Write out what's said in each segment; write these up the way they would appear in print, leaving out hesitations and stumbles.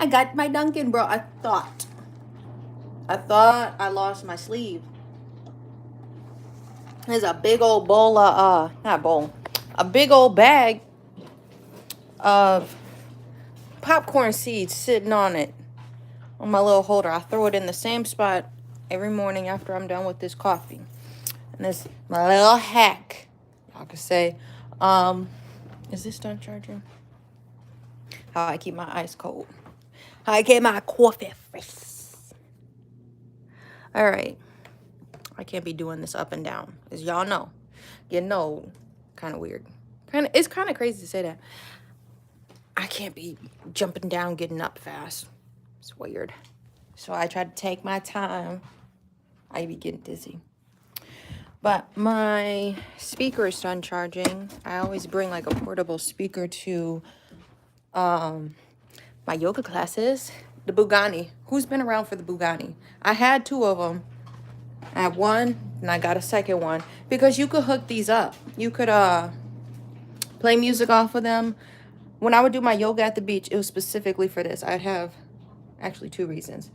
I got my Dunkin', bro. I thought I lost my sleeve. There's a big old bowl of, not bowl, a big old bag of popcorn seeds sitting on it, on my little holder. I throw it in the same spot every morning after I'm done with this coffee. And this my little hack. Y'all could say, is this done charging? How I keep my ice cold. How I keep my coffee fresh. All right. I can't be doing this up and down. As y'all know, getting old. Kind of weird. It's kind of crazy to say that. I can't be jumping down, getting up fast. It's weird. So I try to take my time. I be getting dizzy. But my speaker is done charging. I always bring like a portable speaker to my yoga classes. The Bugani. Who's been around for the Bugani? I had 2 of them. I had one and I got a second one. Because you could hook these up. You could play music off of them. When I would do my yoga at the beach, it was specifically for this. I'd have actually 2 reasons.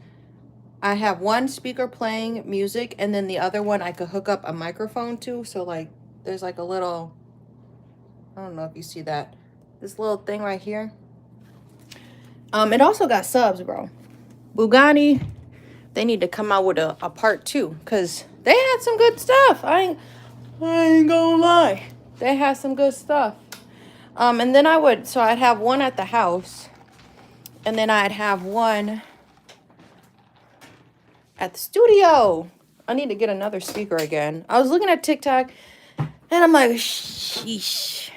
I have one speaker playing music, and then the other one I could hook up a microphone to. So like there's like a little, I don't know if you see that, this little thing right here. It also got subs, bro. Bugani, they need to come out with a part 2, because they had some good stuff. I ain't gonna lie, they had some good stuff. And then I'd have one at the house, and then I'd have one at the studio. I need to get another speaker again. I was looking at TikTok, and I'm like, sheesh.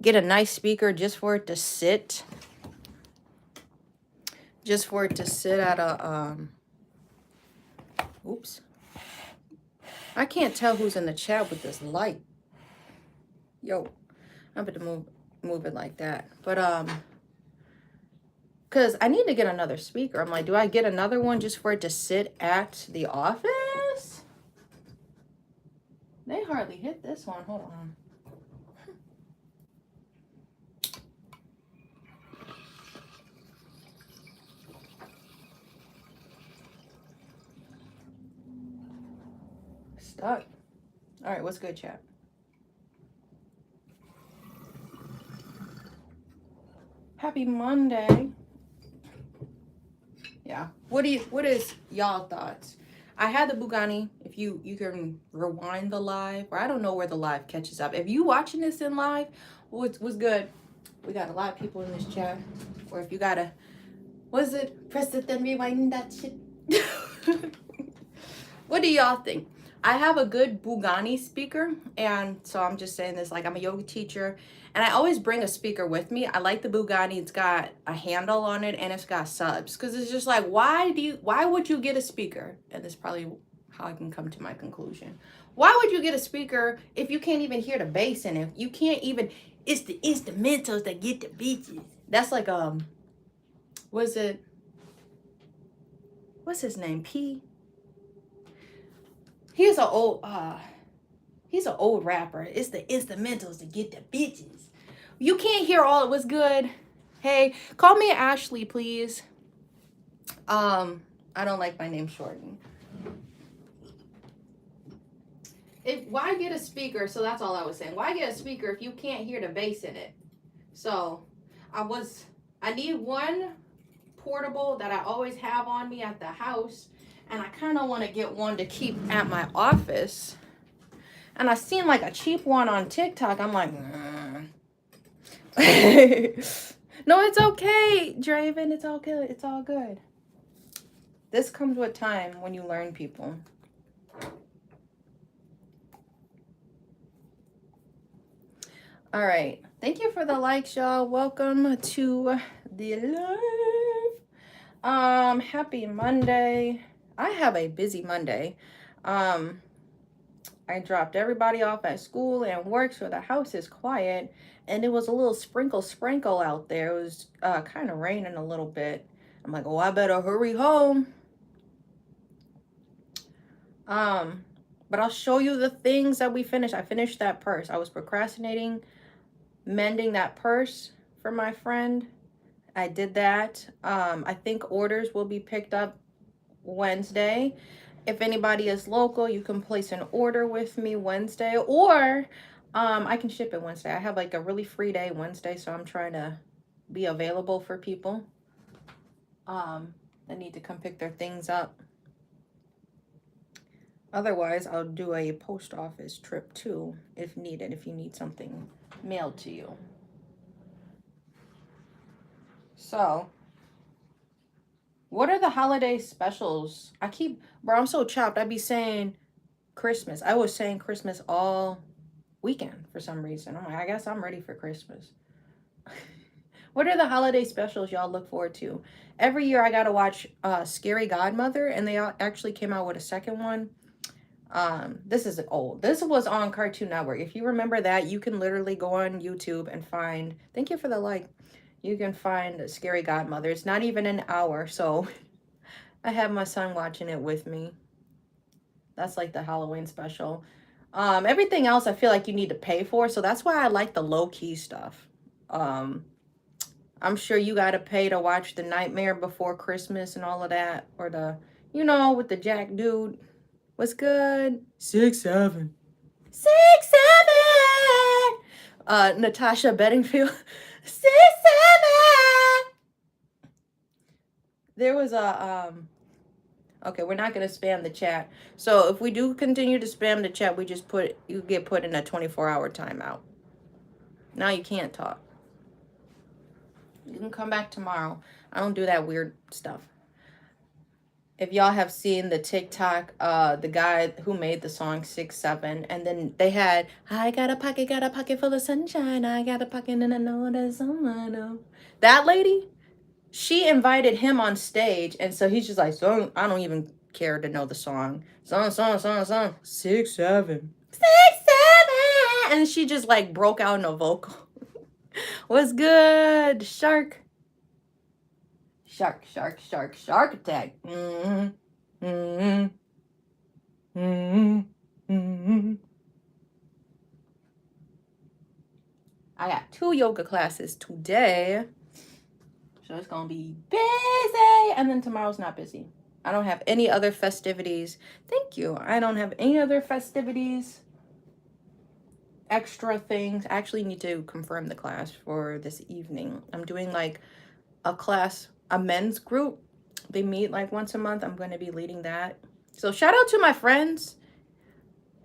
Get a nice speaker just for it to sit. Just for it to sit at a, oops. I can't tell who's in the chat with this light. Yo, I'm about to move it like that. But, because I need to get another speaker. I'm like, do I get another one just for it to sit at the office? They hardly hit this one. Hold on. Stuck. All right, what's good, chat? Happy Monday. Yeah. What is y'all thoughts? I had the Bugani. If you can rewind the live, or I don't know where the live catches up. If you watching this in live, what's good? We got a lot of people in this chat. Or if you gotta, what is it? Press it then rewind that shit. What do y'all think? I have a good Bugani speaker, and so I'm just saying this like I'm a yoga teacher, and I always bring a speaker with me. I like the Bugani. It's got a handle on it, and it's got subs, because it's just like, why would you get a speaker? And this is probably how I can come to my conclusion. Why would you get a speaker if you can't even hear the bass in it? You can't even, it's the instrumentals that get the bitches. That's like, what's his name? P? He's an old rapper. It's the instrumentals to get the bitches. You can't hear all of what's good. Hey, call me Ashlee, please. I don't like my name shortened. Why get a speaker? So that's all I was saying. Why get a speaker if you can't hear the bass in it? So I need one portable that I always have on me at the house. And I kind of want to get one to keep at my office. And I seen like a cheap one on TikTok. I'm like, no, it's okay, Draven. It's all good. It's all good. This comes with time when you learn, people. All right. Thank you for the likes, y'all. Welcome to the live. Happy Monday. I have a busy Monday. I dropped everybody off at school and work, so the house is quiet. And it was a little sprinkle out there. It was kind of raining a little bit. I'm like, oh, I better hurry home. But I'll show you the things that we finished. I finished that purse. I was procrastinating mending that purse for my friend. I did that. I think orders will be picked up Wednesday. If anybody is local, you can place an order with me Wednesday, or I can ship it Wednesday. I have like a really free day Wednesday, so I'm trying to be available for people that need to come pick their things up. Otherwise, I'll do a post office trip too, if needed, if you need something mailed to you. So, what are the holiday specials? Bro, I'm so chopped. I be saying Christmas. I was saying Christmas all weekend for some reason. I'm like, I guess I'm ready for Christmas. What are the holiday specials y'all look forward to? Every year I gotta watch Scary Godmother, and they actually came out with a second one. This is old. This was on Cartoon Network. If you remember that, you can literally go on YouTube and find, thank you for the like, you can find Scary Godmother. It's not even an hour, so I have my son watching it with me. That's like the Halloween special. Everything else I feel like you need to pay for, so that's why I like the low-key stuff. I'm sure you gotta pay to watch The Nightmare Before Christmas and all of that, or the, you know, with the Jack dude. What's good? 6'7". 6'7". Natasha Bedingfield. 6'7". There was a okay, we're not gonna spam the chat. So if we do continue to spam the chat, you get put in a 24-hour timeout. Now you can't talk. You can come back tomorrow. I don't do that weird stuff. If y'all have seen the TikTok, the guy who made the song 6'7", and then they had, I got a pocket full of sunshine. I got a pocket and I know that someone know. That lady, she invited him on stage, and so he's just like, so I don't even care to know the song. Song. 6'7". 6'7". And she just like broke out in a vocal. What's good? Shark attack. I got 2 yoga classes today, so it's gonna be busy, and then tomorrow's not busy. I don't have any other festivities. Thank you. I don't have any other festivities, extra things. I actually need to confirm the class for this evening. I'm doing like a class, a men's group. They meet like once a month. I'm going to be leading that. So shout out to my friends.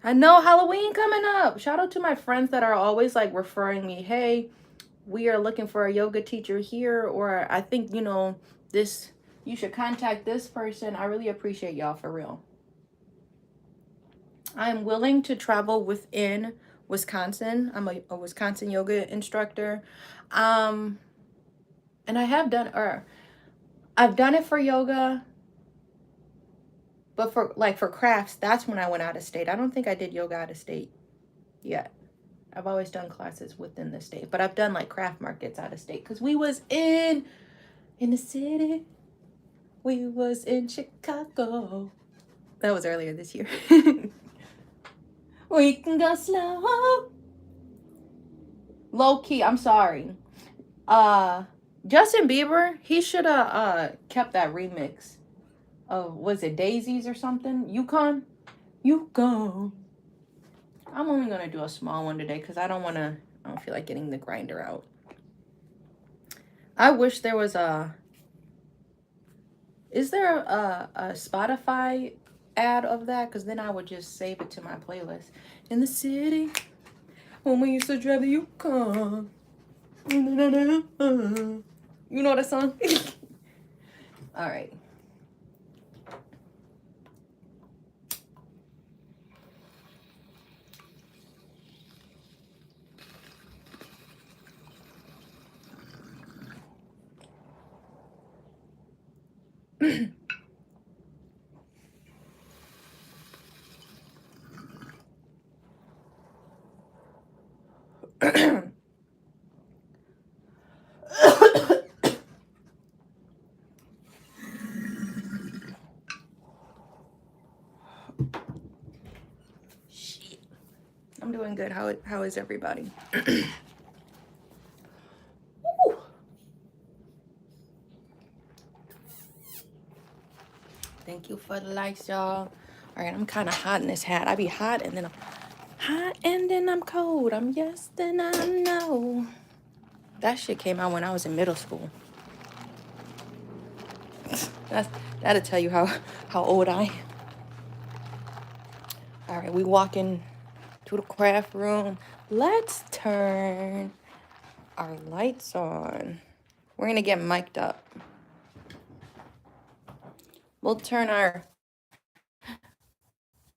I know Halloween coming up. Shout out to my friends that are always like referring me, hey, we are looking for a yoga teacher here, or I think, you know, this, you should contact this person. I really appreciate y'all, for real. I am willing to travel within Wisconsin. I'm a Wisconsin yoga instructor. And I have done, I've done it for yoga, but for crafts, that's when I went out of state. I don't think I did yoga out of state yet. I've always done classes within the state, but I've done like craft markets out of state, because we was in the city. We was in Chicago. That was earlier this year. We can go slow. Low key, I'm sorry. Justin Bieber, he should have kept that remix of, was it Daisies or something? Yukon. I'm only gonna do a small one today because I don't feel like getting the grinder out. I wish there was is there a Spotify ad of that? Because then I would just save it to my playlist. In the city, when we used to drive the Yukon. You know that song? All right. Shit. I'm doing good. How is everybody? Thank you for the likes, y'all. All right, I'm kind of hot in this hat. I be hot and then I'm hot and then I'm cold. I'm yes, then I'm no. That shit came out when I was in middle school. That's, that'll tell you how old I am. All right, we walking to the craft room. Let's turn our lights on. We're gonna get mic'd up. We'll turn our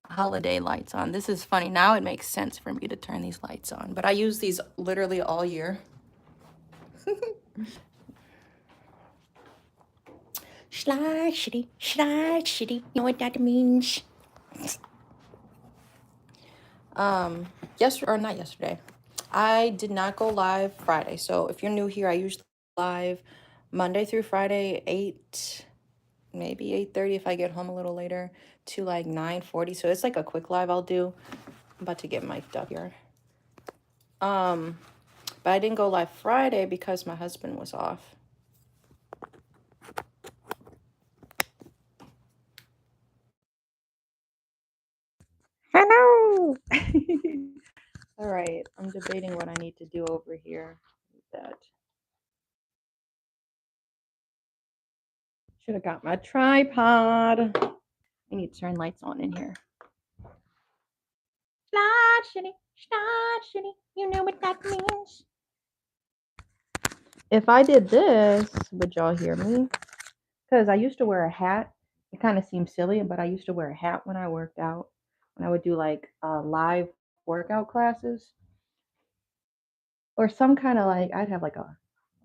holiday lights on. This is funny. Now it makes sense for me to turn these lights on, but I use these literally all year. Slide shitty, slide shitty. You know what that means? Yesterday or not yesterday. I did not go live Friday. So if you're new here, I usually live Monday through Friday, 8, maybe 8:30 if I get home a little later, to like 9:40. So it's like a quick live I'll do. I'm about to get mic'd up here. But I didn't go live Friday because my husband was off. Hello. All right, I'm debating what I need to do over here with that. Should have got my tripod. I need to turn lights on in here. Slide shitty, slide shitty. You know what that means. If I did this, would y'all hear me? Because I used to wear a hat. It kind of seems silly, but I used to wear a hat when I worked out. When I would do like live workout classes. Or some kind of like, I'd have like a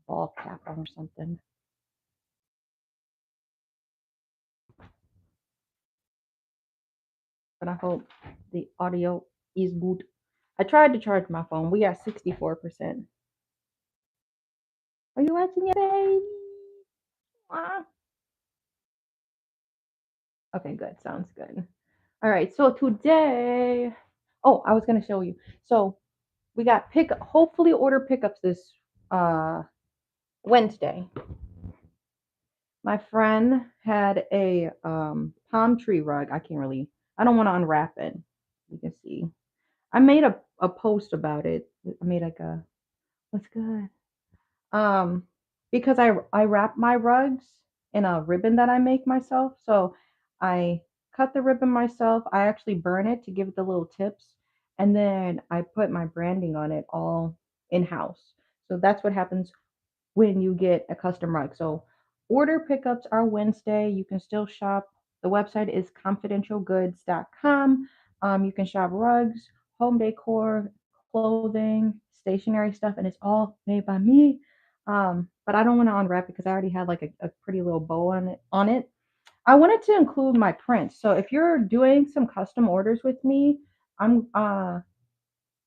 ball cap on or something. But I hope the audio is good. I tried to charge my phone. We got 64%. Are you watching it, baby? Ah. Okay, good. Sounds good. All right. So today, oh, I was gonna show you. So we got hopefully order pickups this Wednesday. My friend had a palm tree rug. I don't want to unwrap it. You can see. I made a post about it. I made like a, what's good? Um, because I wrap my rugs in a ribbon that I make myself. So I cut the ribbon myself. I actually burn it to give it the little tips, and then I put my branding on it all in house. So that's what happens when you get a custom rug. So order pickups are Wednesday. You can still shop. The website is confidentialgoods.com. You can shop rugs, home decor, clothing, stationery stuff, and it's all made by me. But I don't want to unwrap it because I already had like a pretty little bow on it. I wanted to include my prints. So if you're doing some custom orders with me, I'm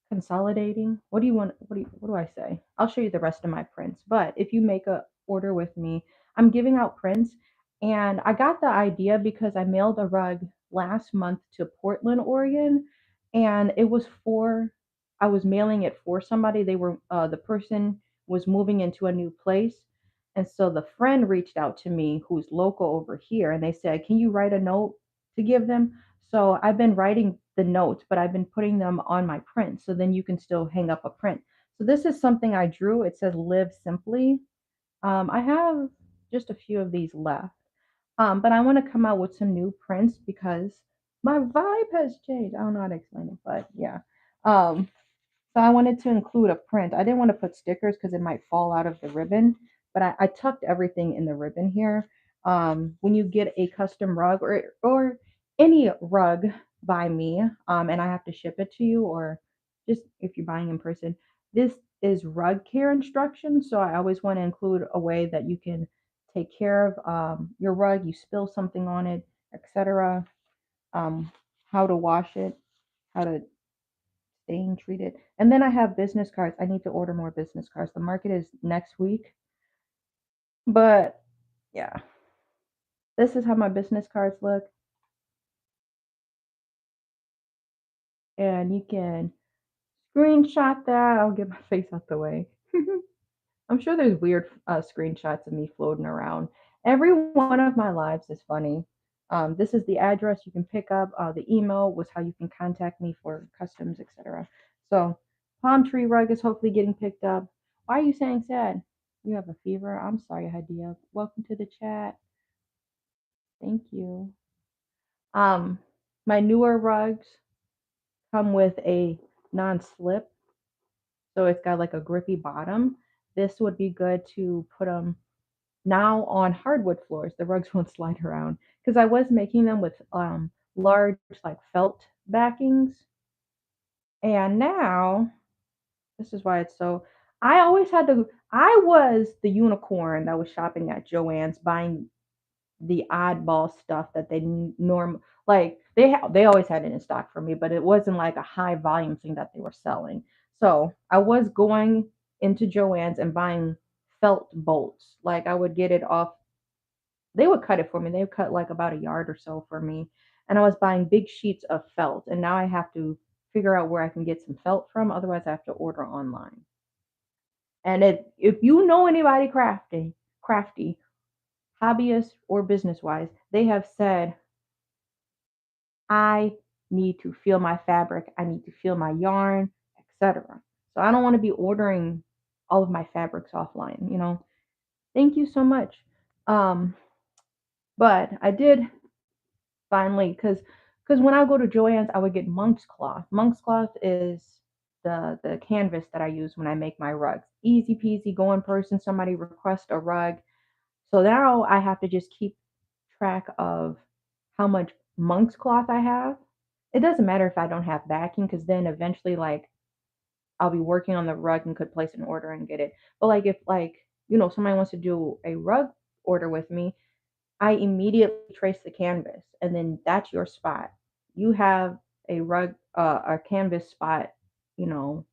consolidating. What do you want? What do I say? I'll show you the rest of my prints. But if you make a order with me, I'm giving out prints, and I got the idea because I mailed a rug last month to Portland, Oregon, and it was for I was mailing it for somebody. The person was moving into a new place, and so the friend reached out to me who's local over here, and they said, "Can you write a note to give them?" So I've been writing the notes, but I've been putting them on my print. So then you can still hang up a print. So this is something I drew. It says live simply. I have just a few of these left. But I want to come out with some new prints because my vibe has changed. I don't know how to explain it, but yeah. Um, so I wanted to include a print. I didn't want to put stickers because it might fall out of the ribbon, but I tucked everything in the ribbon here. When you get a custom rug or any rug by me, and I have to ship it to you, or just if you're buying in person, this is rug care instructions. So I always want to include a way that you can take care of your rug. You spill something on it, etc. Um, how to wash it, how to staying treated. And then I have business cards. I need to order more business cards. The market is next week. But yeah, this is how my business cards look. And you can screenshot that. I'll get my face out the way. I'm sure there's weird screenshots of me floating around. Every one of my lives is funny. This is the address you can pick up. The email was how you can contact me for customs, etc. So, palm tree rug is hopefully getting picked up. Why are you saying sad? You have a fever? I'm sorry, Hadia. Welcome to the chat. Thank you. Um, my newer rugs come with a non-slip, so it's got like a grippy bottom. This would be good to put them now on hardwood floors. The rugs won't slide around because I was making them with large like felt backings, and now this is why it's so. I always had to. I was the unicorn that was shopping at Joann's buying the oddball stuff that they like they always had it in stock for me, but it wasn't like a high volume thing that they were selling. So I was going into Joann's and buying felt bolts. Like I would get it off. They would cut it for me. They would cut like about a yard or so for me, and I was buying big sheets of felt. And now I have to figure out where I can get some felt from. Otherwise, I have to order online. And if you know anybody crafty, hobbyist or business wise, they have said, I need to feel my fabric, I need to feel my yarn, etc. So I don't want to be ordering all of my fabrics offline. Thank you so much. Um, but I did finally because when I go to Joann's, I would get monk's cloth. Monk's cloth is the canvas that I use when I make my rugs. Easy peasy, go in person, somebody request a rug. So now I have to just keep track of how much monk's cloth I have. It doesn't matter if I don't have backing because then eventually like I'll be working on the rug and could place an order and get it. But like if somebody wants to do a rug order with me, I immediately trace the canvas, and then that's your spot. You have a canvas spot,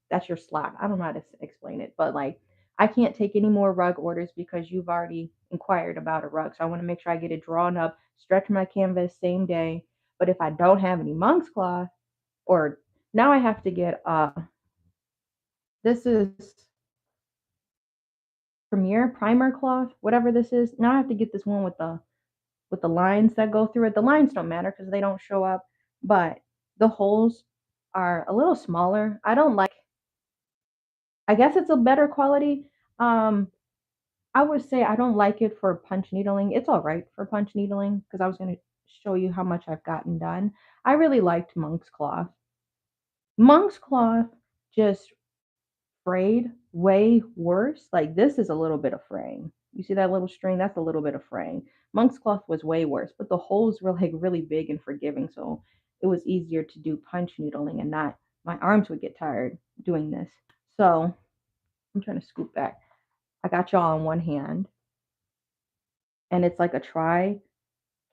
that's your slot. I don't know how to explain it, but like I can't take any more rug orders because you've already inquired about a rug. So I want to make sure I get it drawn up, stretch my canvas same day. But if I don't have any monk's cloth, or now I have to get this is Premier primer cloth, whatever this is. Now I have to get this one with the lines that go through it. The lines don't matter because they don't show up, but the holes are a little smaller. I guess it's a better quality. Um, I would say I don't like it for punch needling. It's all right for punch needling because I was going to show you how much I've gotten done. I really liked Monk's cloth. Monk's cloth just frayed way worse. Like this is a little bit of fraying. You see that little string? That's a little bit of fraying. Monk's cloth was way worse, but the holes were like really big and forgiving, so it was easier to do punch needling and not my arms would get tired doing this. So I'm trying to scoop back. I got y'all on one hand, and it's like a tri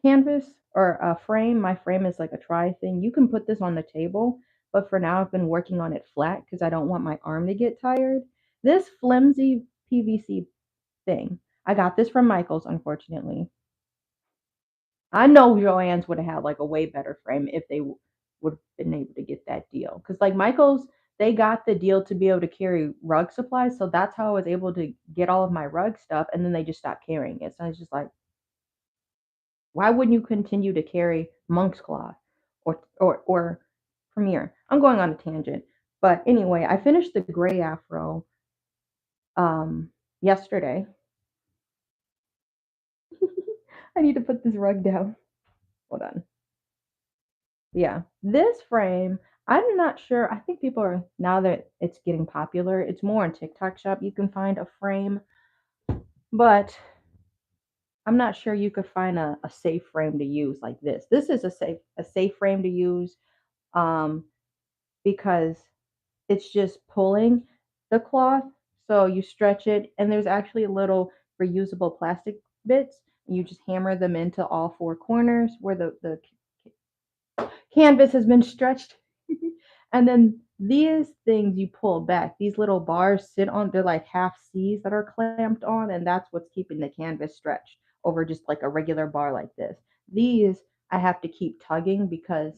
canvas or a frame. My frame is like a tri thing. You can put this on the table, but for now I've been working on it flat because I don't want my arm to get tired. This flimsy PVC thing, I got this from Michael's, unfortunately. I know Joann's would have had like a way better frame if they would have been able to get that deal. Because like Michael's, they got the deal to be able to carry rug supplies. So that's how I was able to get all of my rug stuff. And then they just stopped carrying it. So I was just like, why wouldn't you continue to carry monk's cloth or Premier? I'm going on a tangent. But anyway, I finished the gray afro yesterday. I need to put this rug down. Hold on. Yeah. This frame, I'm not sure. I think people are now that it's getting popular, it's more on TikTok shop you can find a frame, but I'm not sure you could find a safe frame to use like this. This is a safe frame to use um because it's just pulling the cloth. So you stretch it and there's actually little reusable plastic bits. And you just hammer them into all four corners where the canvas has been stretched. And then these things you pull back, these little bars sit on, they're like half C's that are clamped on, and that's what's keeping the canvas stretched over just like a regular bar like this. These I have to keep tugging because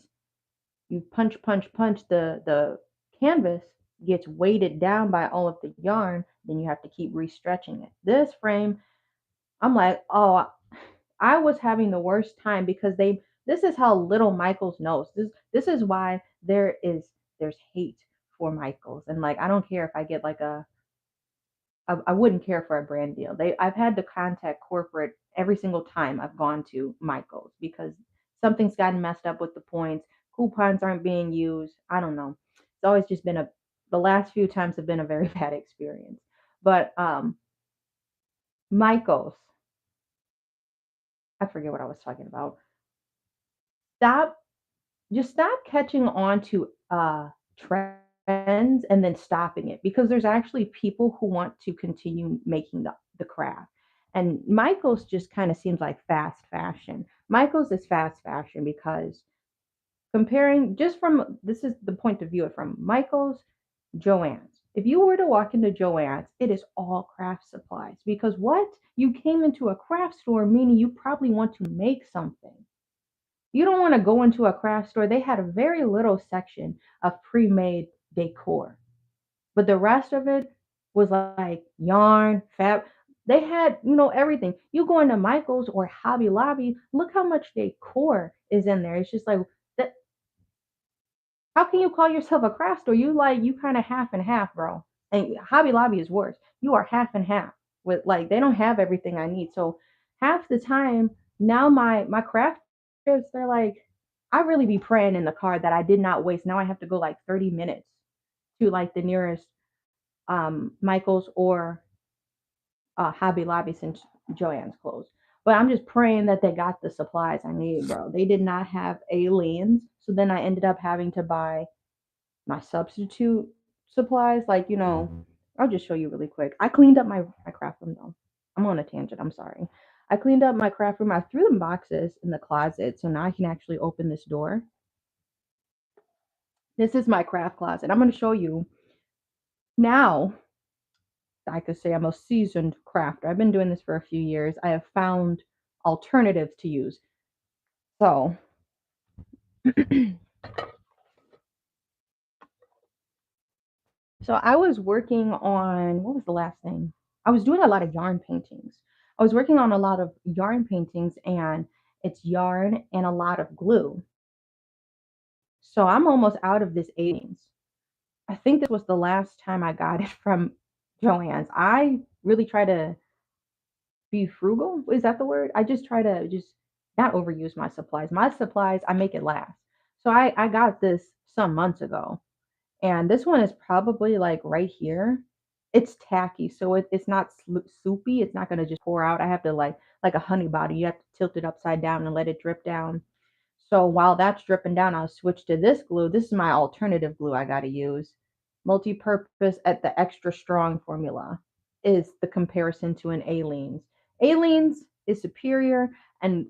you punch, punch, punch, the canvas gets weighted down by all of the yarn, then you have to keep restretching it. This frame, I'm like, oh, I was having the worst time because this is how little Michaels knows. This is why there's hate for Michaels. And like I don't care if I get like I wouldn't care for a brand deal. I've had to contact corporate every single time I've gone to Michaels because something's gotten messed up with the points. Coupons aren't being used. I don't know. It's always just been a the last few times have been a very bad experience. But Michaels, I forget what I was talking about. Stop just stop catching on to trends and then stopping it because there's actually people who want to continue making the craft. And Michael's just kind of seems like fast fashion. Michael's is fast fashion because comparing just from this is the point of view from Michael's, Joann's. If you were to walk into Joann's, it is all craft supplies because what? You came into a craft store, meaning you probably want to make something. You don't want to go into a craft store. They had a very little section of pre-made decor, but the rest of it was like yarn, fab. They had, everything. You go into Michael's or Hobby Lobby, look how much decor is in there. It's just like that. How can you call yourself a craft store? You kind of half and half, bro. And Hobby Lobby is worse. You are half and half with like they don't have everything I need. So half the time now my craft trips they're like I really be praying in the car that I did not waste. Now I have to go like 30 minutes to like the nearest Michael's or Hobby Lobby since Joann's closed. But I'm just praying that they got the supplies I need, bro. They did not have aliens, so then I ended up having to buy my substitute supplies. Like, I'll just show you really quick. I cleaned up my craft room though. I'm on a tangent. I'm sorry. I cleaned up my craft room. I threw the boxes in the closet, so now I can actually open this door. This is my craft closet. I'm going to show you now. I could say I'm a seasoned crafter. I've been doing this for a few years. I have found alternatives to use. So, so I was working on what was the last thing? I was doing a lot of yarn paintings. I was working on a lot of yarn paintings, and it's yarn and a lot of glue. So I'm almost out of this aliens. I think this was the last time I got it from Joann's. I really try to be frugal. Is that the word? I just try to just not overuse my supplies. My supplies, I make it last. So I got this some months ago, and this one is probably like right here. It's tacky, so it's not soupy. It's not gonna just pour out. I have to like a honey bottle. You have to tilt it upside down and let it drip down. So while that's dripping down, I'll switch to this glue. This is my alternative glue I gotta use. Multi-purpose at the extra strong formula is the comparison to an Aleene's. Aleene's is superior, and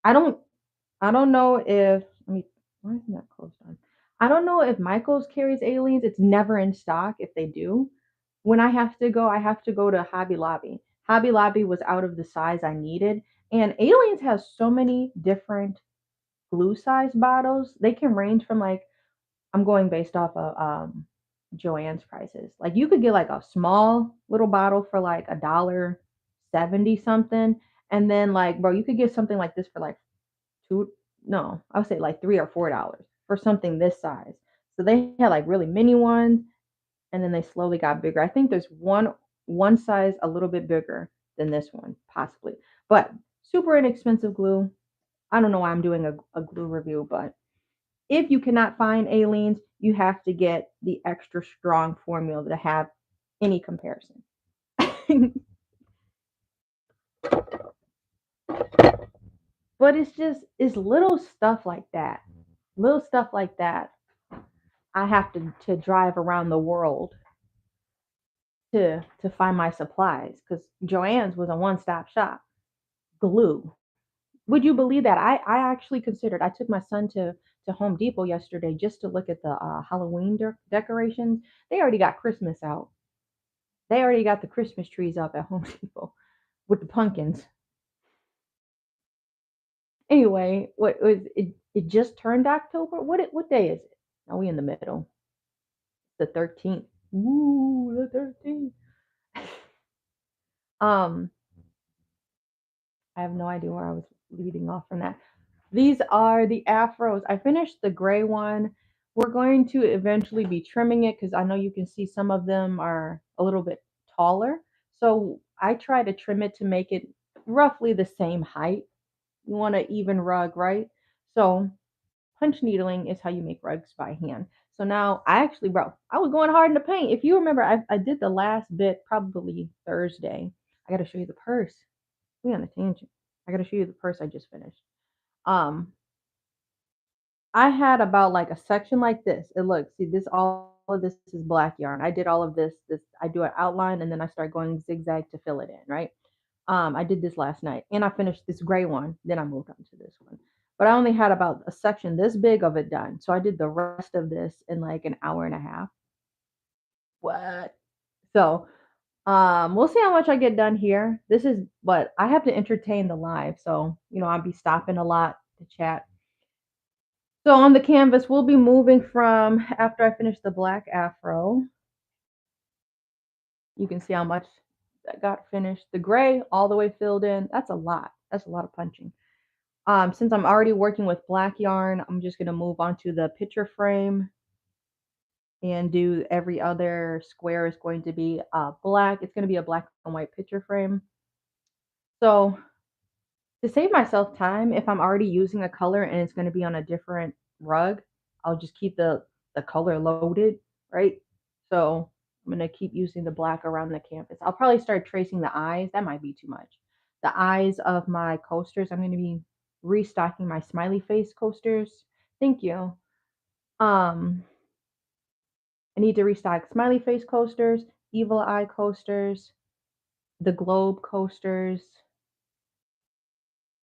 I don't I don't know if let me why isn't that closed on? I don't know if Michaels carries Aleene's. It's never in stock if they do. When I have to go to Hobby Lobby. Hobby Lobby was out of the size I needed. And Aleene's has so many different glue size bottles. They can range from like I'm going based off of Joann's prices. Like you could get like a small little bottle for like $1.70 something. And then like bro, you could get something like this for like two no, I would say like $3 or $4 for something this size. So they had like really mini ones and then they slowly got bigger. I think there's one size a little bit bigger than this one, possibly. But super inexpensive glue. I don't know why I'm doing a glue review, but if you cannot find Aleene's, you have to get the extra strong formula to have any comparison. But it's little stuff like that. Little stuff like that. I have to drive around the world to find my supplies because Joann's was a one-stop shop. Glue. Would you believe that? I actually considered. I took my son to Home Depot yesterday just to look at the Halloween decorations. They already got Christmas out. They already got the Christmas trees up at Home Depot with the pumpkins. Anyway, what was it? It just turned October. What day is it? Are we in the middle? The 13th. Ooh, the 13th. Um, I have no idea where I was leading off from that. These are the afros. I finished the gray one. We're going to eventually be trimming it because I know you can see some of them are a little bit taller. So I try to trim it to make it roughly the same height. You want an even rug, right? So punch needling is how you make rugs by hand. So now I actually, bro, I was going hard in the paint. If you remember, I did the last bit probably Thursday. I got to show you the purse. We on a tangent. I got to show you the purse I just finished. Um, I had about like a section like this. It looks, see this, all of this is black yarn. I did all of this, I do an outline and then I start going zigzag to fill it in, right? I did this last night and I finished this gray one. Then I moved on to this one. But I only had about a section this big of it done. So I did the rest of this in like an hour and a half. What? So we'll see how much I get done here. This is, but I have to entertain the live. So, I'll be stopping a lot to chat. So on the canvas, we'll be moving from after I finish the black afro. You can see how much that got finished. The gray all the way filled in. That's a lot. That's a lot of punching. Since I'm already working with black yarn, I'm just gonna move on to the picture frame and do every other square is going to be black. It's gonna be a black and white picture frame. So to save myself time, if I'm already using a color and it's going to be on a different rug, I'll just keep the color loaded, right? So I'm going to keep using the black around the canvas. I'll probably start tracing the eyes. That might be too much. The eyes of my coasters, I'm going to be restocking my smiley face coasters. Thank you. I need to restock smiley face coasters, evil eye coasters, the globe coasters,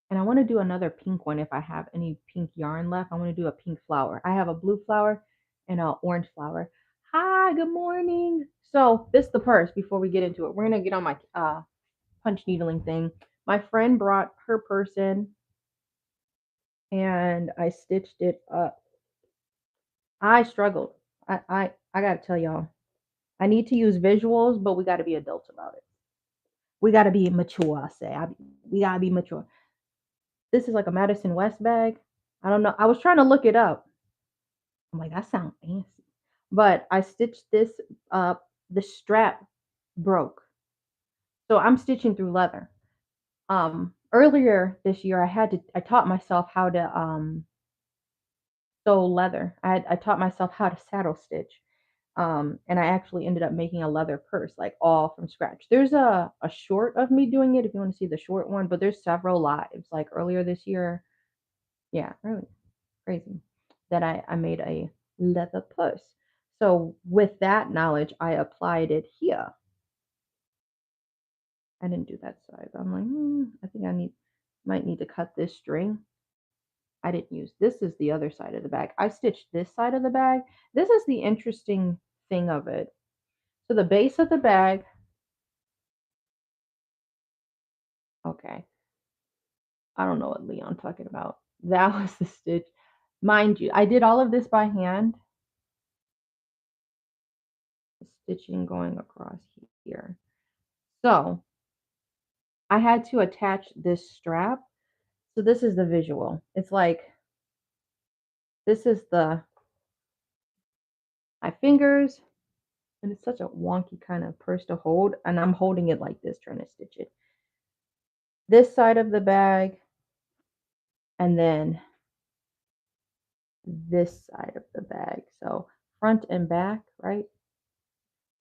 and I want to do another pink one if I have any pink yarn left. I want to do a pink flower. I have a blue flower and an orange flower. Hi, good morning. So this is the purse before we get into it. We're going to get on my punch needling thing. My friend brought her purse in and I stitched it up. I struggled. I got to tell y'all, I need to use visuals, but we got to be adults about it. We got to be mature, I say. We got to be mature. This is like a Madison West bag. I don't know. I was trying to look it up. I'm like, that sounds fancy. But I stitched this up. The strap broke. So I'm stitching through leather. Earlier this year I taught myself how to sew leather. I taught myself how to saddle stitch. And I actually ended up making a leather purse, like all from scratch. There's a short of me doing it if you want to see the short one, but there's several lives. Like earlier this year, yeah, really crazy, that I made a leather purse. So with that knowledge, I applied it here. I didn't do that side. I'm like, I think might need to cut this string. I didn't use this is the other side of the bag. I stitched this side of the bag. This is the interesting thing of it. So the base of the bag, okay. I don't know what Leon talking about. That was the stitch. Mind you, I did all of this by hand. Stitching going across here. So I had to attach this strap. So this is the visual. It's like, this is my fingers, and it's such a wonky kind of purse to hold, and I'm holding it like this, trying to stitch it. This side of the bag, and then this side of the bag. So front and back, right?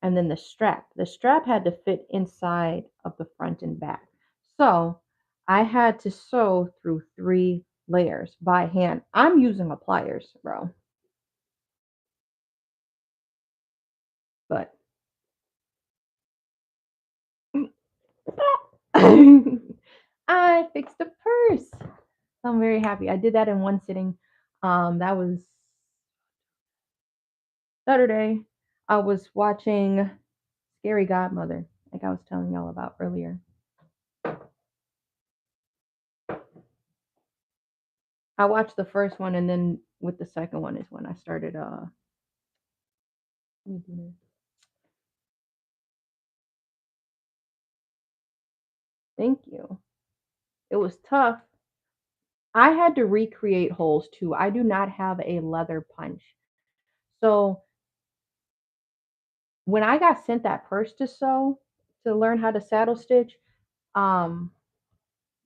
And then the strap. The strap had to fit inside of the front and back. So I had to sew through 3 layers by hand. I'm using a pliers, bro. But I fixed a purse. So I'm very happy. I did that in one sitting. That was Saturday. I was watching Scary Godmother, like I was telling y'all about earlier. I watched the first one, and then with the second one is when I started. Thank you. It was tough. I had to recreate holes too. I do not have a leather punch. So when I got sent that purse to sew, to learn how to saddle stitch, um,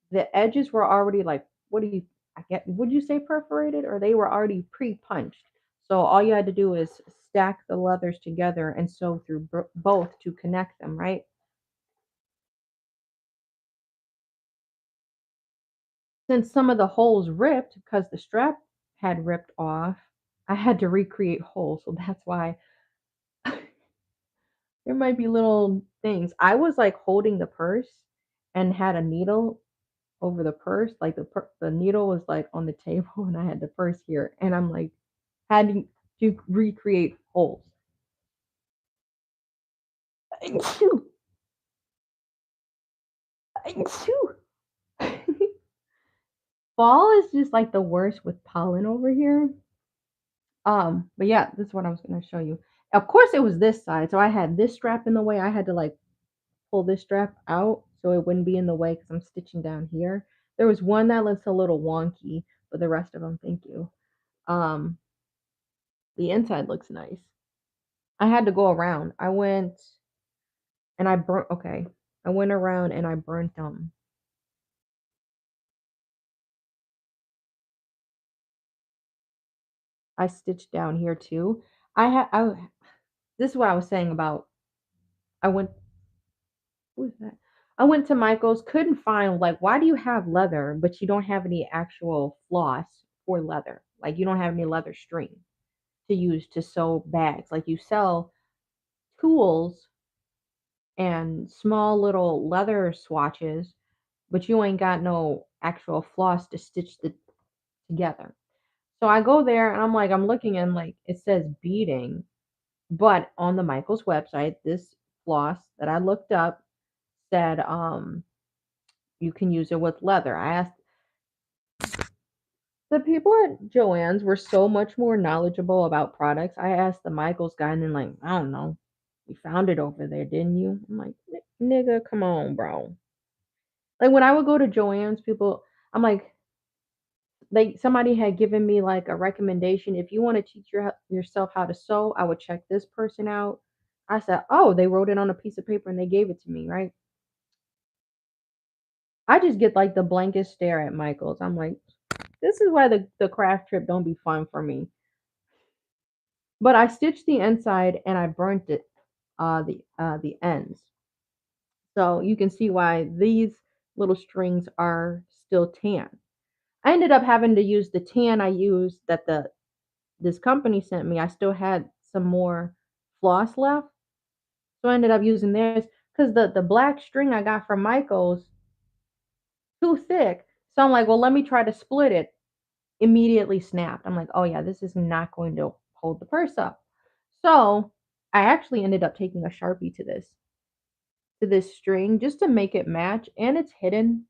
the edges were already like, what do you, I get, would you say perforated, or they were already pre-punched? So all you had to do is stack the leathers together and sew through both to connect them, right? Since some of the holes ripped because the strap had ripped off, I had to recreate holes. So that's why there might be little things. I was like holding the purse and had a needle over the purse. Like the needle was like on the table and I had the purse here. And I'm like, had to recreate holes. Achoo! Achoo! Fall is just like the worst with pollen over here. But yeah, this is what I was gonna show you. Of course, it was this side, so I had this strap in the way. I had to like pull this strap out so it wouldn't be in the way because I'm stitching down here. There was one that looks a little wonky, but the rest of them, thank you. Um, the inside looks nice. I had to go around. I went and I burnt. Okay, I went around and I burnt them. I stitched down here too. I had. This is what I was saying about. I went Who is that? I went to Michael's, couldn't find like why do you have leather, but you don't have any actual floss for leather? Like you don't have any leather string to use to sew bags. Like you sell tools and small little leather swatches, but you ain't got no actual floss to stitch the together. So I go there and I'm like, I'm looking and like it says beading, but on the Michael's website, this floss that I looked up said you can use it with leather. I asked the people at Joann's were so much more knowledgeable about products. I asked the Michaels guy, and then like, I don't know, you found it over there, didn't you? I'm like, Nigga, come on, bro." Like when I would go to Joann's, people, I'm like, somebody had given me like a recommendation. If you want to teach yourself how to sew, I would check this person out. I said, oh, they wrote it on a piece of paper and they gave it to me, right? I just get like the blankest stare at Michaels. I'm like, this is why the craft trip don't be fun for me. But I stitched the inside and I burnt it, the ends. So you can see why these little strings are still tan. I ended up having to use the tan I used that the this company sent me. I still had some more floss left, so I ended up using theirs because the black string I got from Michaels too thick. So I'm like, well, let me try to split it. Immediately snapped. I'm like, oh yeah, this is not going to hold the purse up. So I actually ended up taking a Sharpie to this string just to make it match, and it's hidden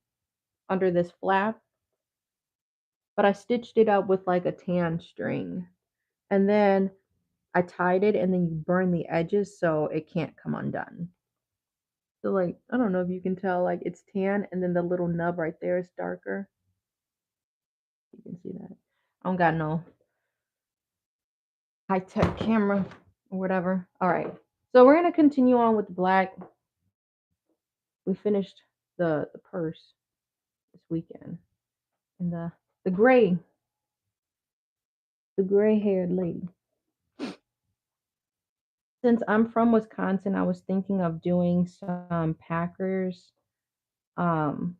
under this flap, but I stitched it up with like a tan string. And then I tied it and then you burn the edges so it can't come undone. So like, I don't know if you can tell, like it's tan and then the little nub right there is darker. You can see that. I don't got no high-tech camera or whatever. All right. So we're gonna continue on with the black. We finished the purse this weekend. And the gray, the gray-haired lady. Since I'm from Wisconsin, I was thinking of doing some Packers um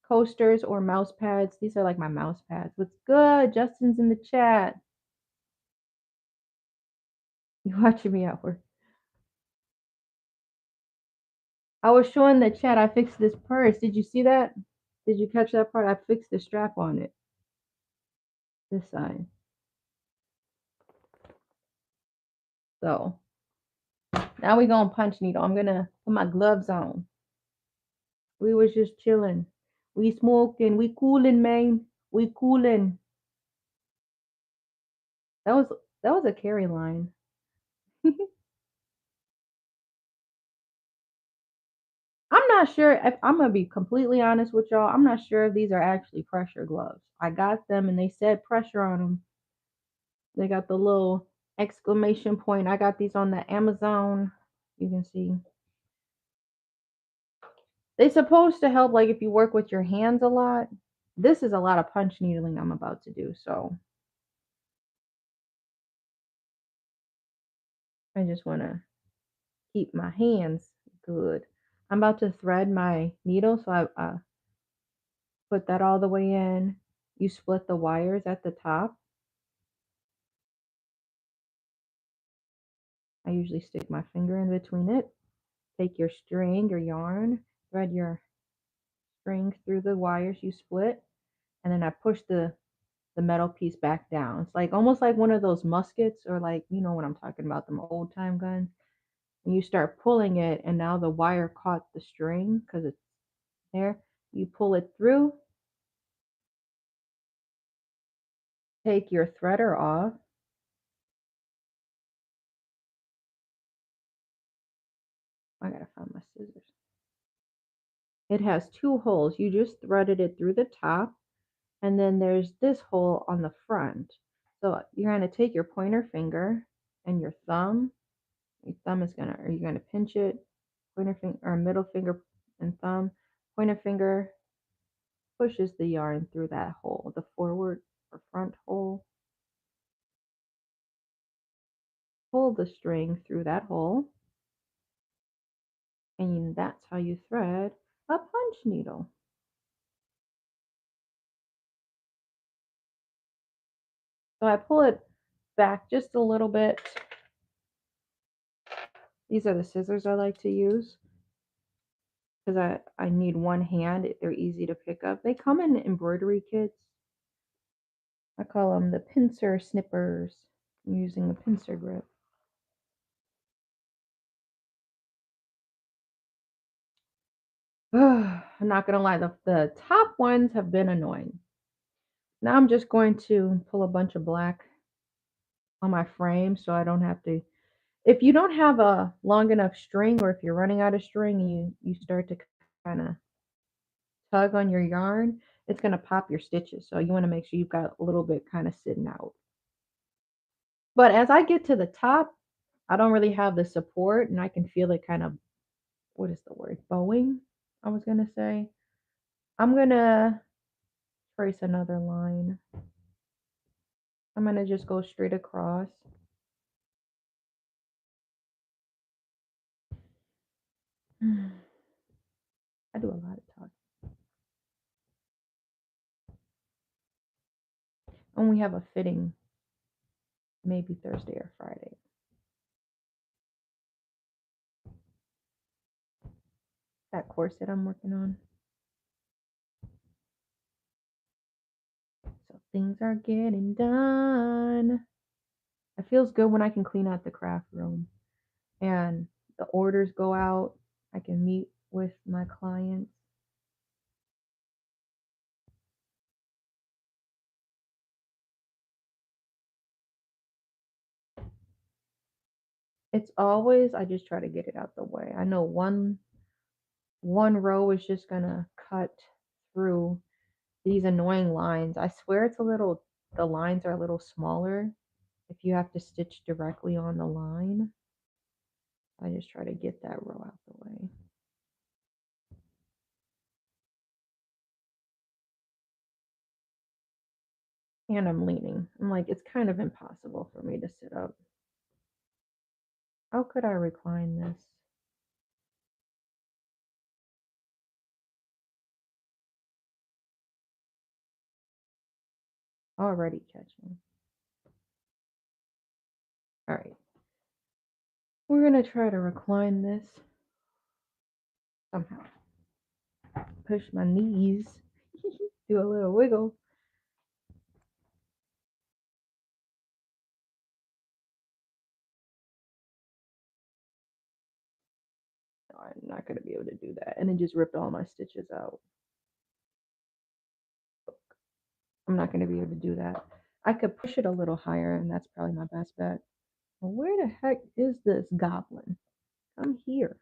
coasters or mouse pads. These are like my mouse pads. What's good? Justin's in the chat. You watching me at work. I was showing the chat I fixed this purse. Did you see that? Did you catch that part? I fixed the strap on it. This side. So now we gonna punch needle. I'm gonna put my gloves on. We was just chilling. We smoking. We cooling, man. We cooling. That was that was a carry line. I'm not sure if I'm gonna be completely honest with y'all. I'm not sure if these are actually pressure gloves. I got them and they said pressure on them. They got the little exclamation point. I got these on the Amazon. You can see. They're supposed to help like if you work with your hands a lot. This is a lot of punch needling I'm about to do, so I just want to keep my hands good. I'm about to thread my needle, so I put that all the way in. You split the wires at the top. I usually stick my finger in between it. Take your string or yarn, thread your string through the wires you split, and then I push the metal piece back down. It's like almost like one of those muskets, or like, you know what I'm talking about, them old time guns. And you start pulling it, and now the wire caught the string because it's there. You pull it through, take your threader off. I gotta find my scissors. It has two holes. You just threaded it through the top, and then there's this hole on the front. So you're gonna take your pointer finger and your thumb. Your thumb is gonna, or you're gonna pinch it, pointer finger or middle finger and thumb. Pointer finger pushes the yarn through that hole, the forward or front hole. Pull the string through that hole, and that's how you thread a punch needle. So I pull it back just a little bit. These are the scissors I like to use because I need one hand. They're easy to pick up. They come in embroidery kits. I call them the pincer snippers. I'm using a pincer grip. I'm not gonna lie, the top ones have been annoying. Now I'm just going to pull a bunch of black on my frame so I don't have to. If you don't have a long enough string, or if you're running out of string and you start to kind of tug on your yarn, it's going to pop your stitches. So you want to make sure you've got a little bit kind of sitting out. But as I get to the top, I don't really have the support and I can feel it kind of, what is the word? Bowing, I was going to say. I'm going to trace another line. I'm going to just go straight across. I do a lot of talking. And we have a fitting maybe Thursday or Friday. That corset I'm working on. So things are getting done. It feels good when I can clean out the craft room and the orders go out. I can meet with my clients. It's always, I just try to get it out the way. I know one row is just gonna cut through these annoying lines. I swear it's a little, the lines are a little smaller if you have to stitch directly on the line. I just try to get that row out the way. And I'm leaning. I'm like, it's kind of impossible for me to sit up. How could I recline this? Already catching. All right. We're going to try to recline this somehow. Push my knees. Do a little wiggle. No, I'm not going to be able to do that. And it just ripped all my stitches out. I'm not going to be able to do that. I could push it a little higher, and that's probably my best bet. Well, where the heck is this goblin? Come here.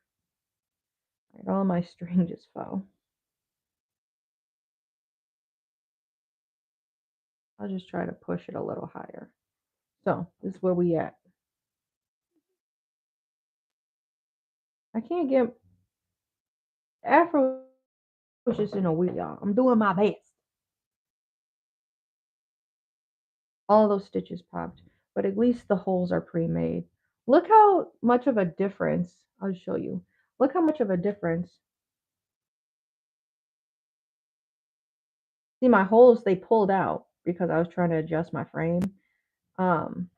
Right, all my string just fell. I'll just try to push it a little higher. So this is where we at. I can't get Afro is just in a weird, y'all. I'm doing my best. All those stitches popped, but at least the holes are pre-made. Look how much of a difference. I'll show you. Look how much of a difference. See my holes, they pulled out because I was trying to adjust my frame. Um,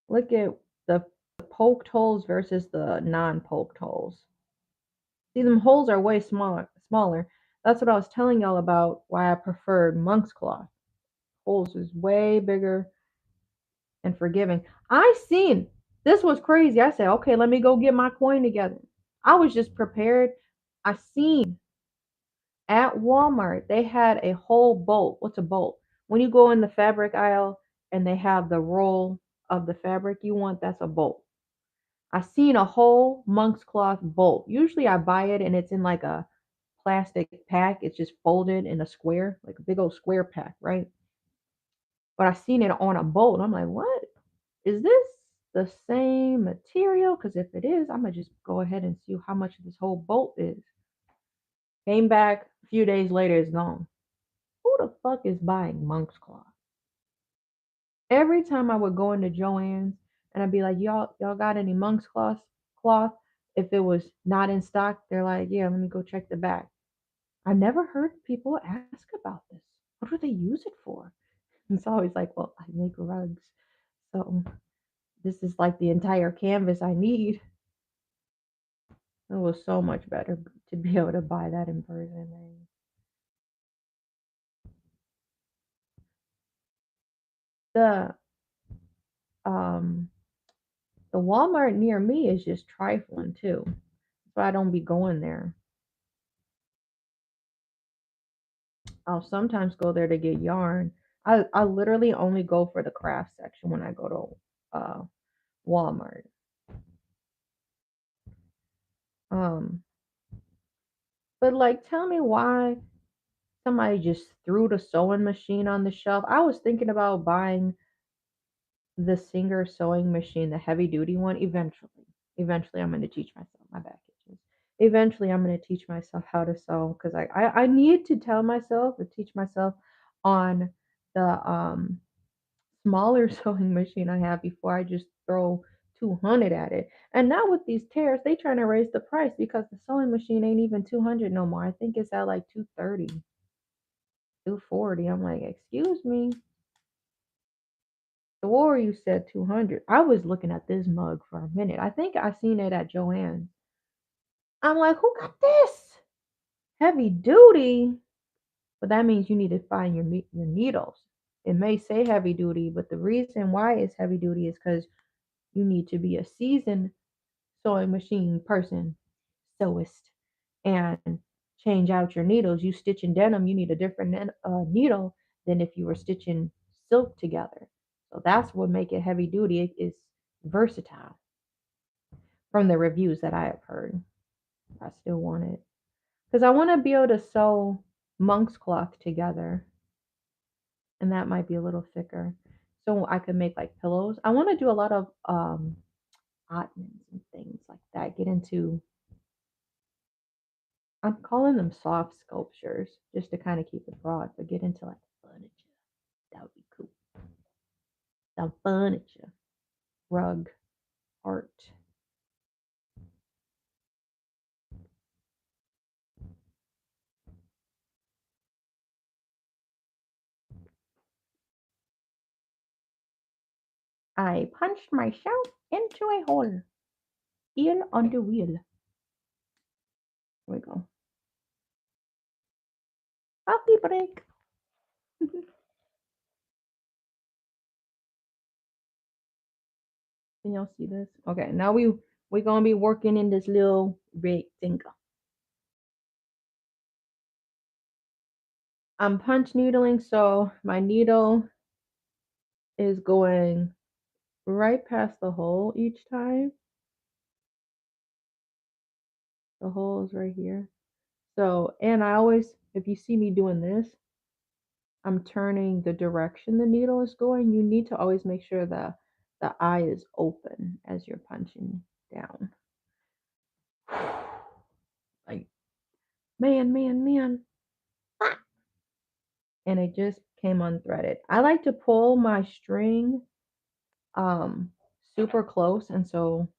Look at the poked holes versus the non-poked holes. See, them holes are way smaller. That's what I was telling y'all about why I preferred monk's cloth. Holes is way bigger and forgiving. I seen this was crazy. I said, okay, let me go get my coin together. I was just prepared. I seen at Walmart they had a whole bolt. What's a bolt? When you go in the fabric aisle and they have the roll of the fabric you want, that's a bolt. I seen a whole monk's cloth bolt. Usually I buy it and it's in like a plastic pack. It's just folded in a square, like a big old square pack, right? But I seen it on a bolt. I'm like, what? Is this the same material? Because if it is, I'm gonna just go ahead and see how much this whole bolt is. Came back a few days later, it's gone. Who the fuck is buying monk's cloth? Every time I would go into Joann's and I'd be like, y'all got any monk's cloth? If it was not in stock, they're like, yeah, let me go check the back. I never heard people ask about this. What do they use it for? It's always like, well, I make rugs. So this is like the entire canvas I need. It was so much better to be able to buy that in person. Man. The um the Walmart near me is just trifling too. So I don't be going there. I'll sometimes go there to get yarn. I literally only go for the craft section when I go to Walmart. Um but like tell me why somebody just threw the sewing machine on the shelf. I was thinking about buying the Singer sewing machine, the heavy duty one, eventually. Eventually, I'm going to teach myself. My back itches. Eventually, I'm going to teach myself how to sew because I need to tell myself or teach myself on the smaller sewing machine I have before I just throw 200 at it. And now with these tariffs, they trying to raise the price because the sewing machine ain't even 200 no more. I think it's at like 230, 240. I'm like, excuse me. The war you said 200. I was looking at this mug for a minute. I think I seen it at Joann's. I'm like, who got this? Heavy duty. But that means you need to find your needles. It may say heavy duty, but the reason why it's heavy duty is because you need to be a seasoned sewing machine person, sewist, and change out your needles. You stitching denim, you need a different needle than if you were stitching silk together. So that's what make it heavy duty. It is versatile from the reviews that I have heard. I still want it because I want to be able to sew monk's cloth together, and that might be a little thicker, so I could make like pillows. I want to do a lot of ottomans and things like that. Get into I'm calling them soft sculptures just to kind of keep it broad, but get into like furniture. That would be cool. Some furniture, rug, art. I punched myself into a hole. Eel on the wheel. Here we go. Coffee break. Can y'all see this? Okay, now we're gonna be working in this little rectangle. I'm punch needling, so my needle is going right past the hole each time. The holes right here. So, and I always, if you see me doing this, I'm turning the direction the needle is going. You need to always make sure the eye is open as you're punching down. Like, man. And it just came unthreaded. I like to pull my string um super close, and so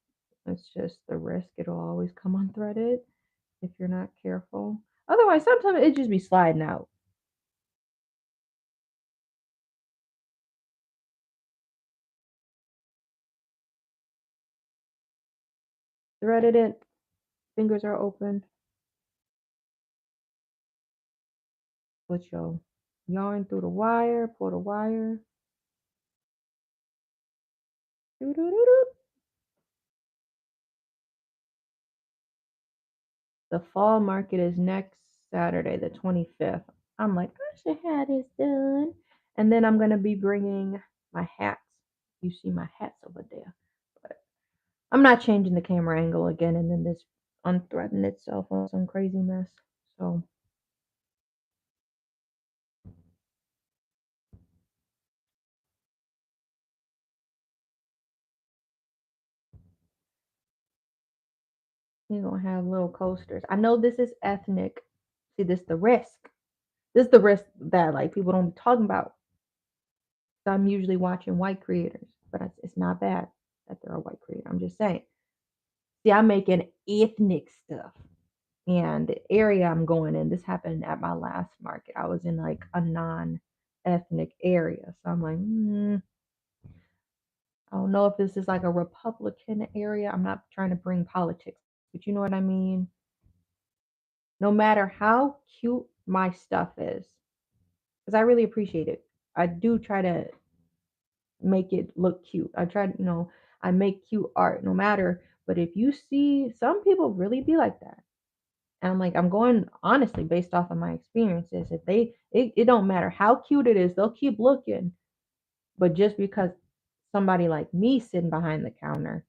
it's just the risk it'll always come unthreaded if you're not careful. Otherwise, sometimes it just be sliding out. Threaded it, fingers are open. Put your yarn through the wire, pull the wire. Doo-doo-doo-doo. The fall market is next Saturday, the 25th. I'm like, I should have this done. And then I'm going to be bringing my hats. You see my hats over there. But I'm not changing the camera angle again and then this unthreading itself on some crazy mess. So you're going to have little coasters. I know this is ethnic. See, this the risk. This is the risk that like people don't be talking about. So I'm usually watching white creators, but it's not bad that they're a white creator. I'm just saying. See, I'm making ethnic stuff. And the area I'm going in, this happened at my last market. I was in like a non-ethnic area. So I'm like, I don't know if this is like a Republican area. I'm not trying to bring politics, but you know what I mean? No matter how cute my stuff is, because I really appreciate it. I do try to make it look cute. I try to, I make cute art no matter. But if you see, some people really be like that. And I'm like, I'm going honestly based off of my experiences. If it don't matter how cute it is, they'll keep looking. But just because somebody like me sitting behind the counter,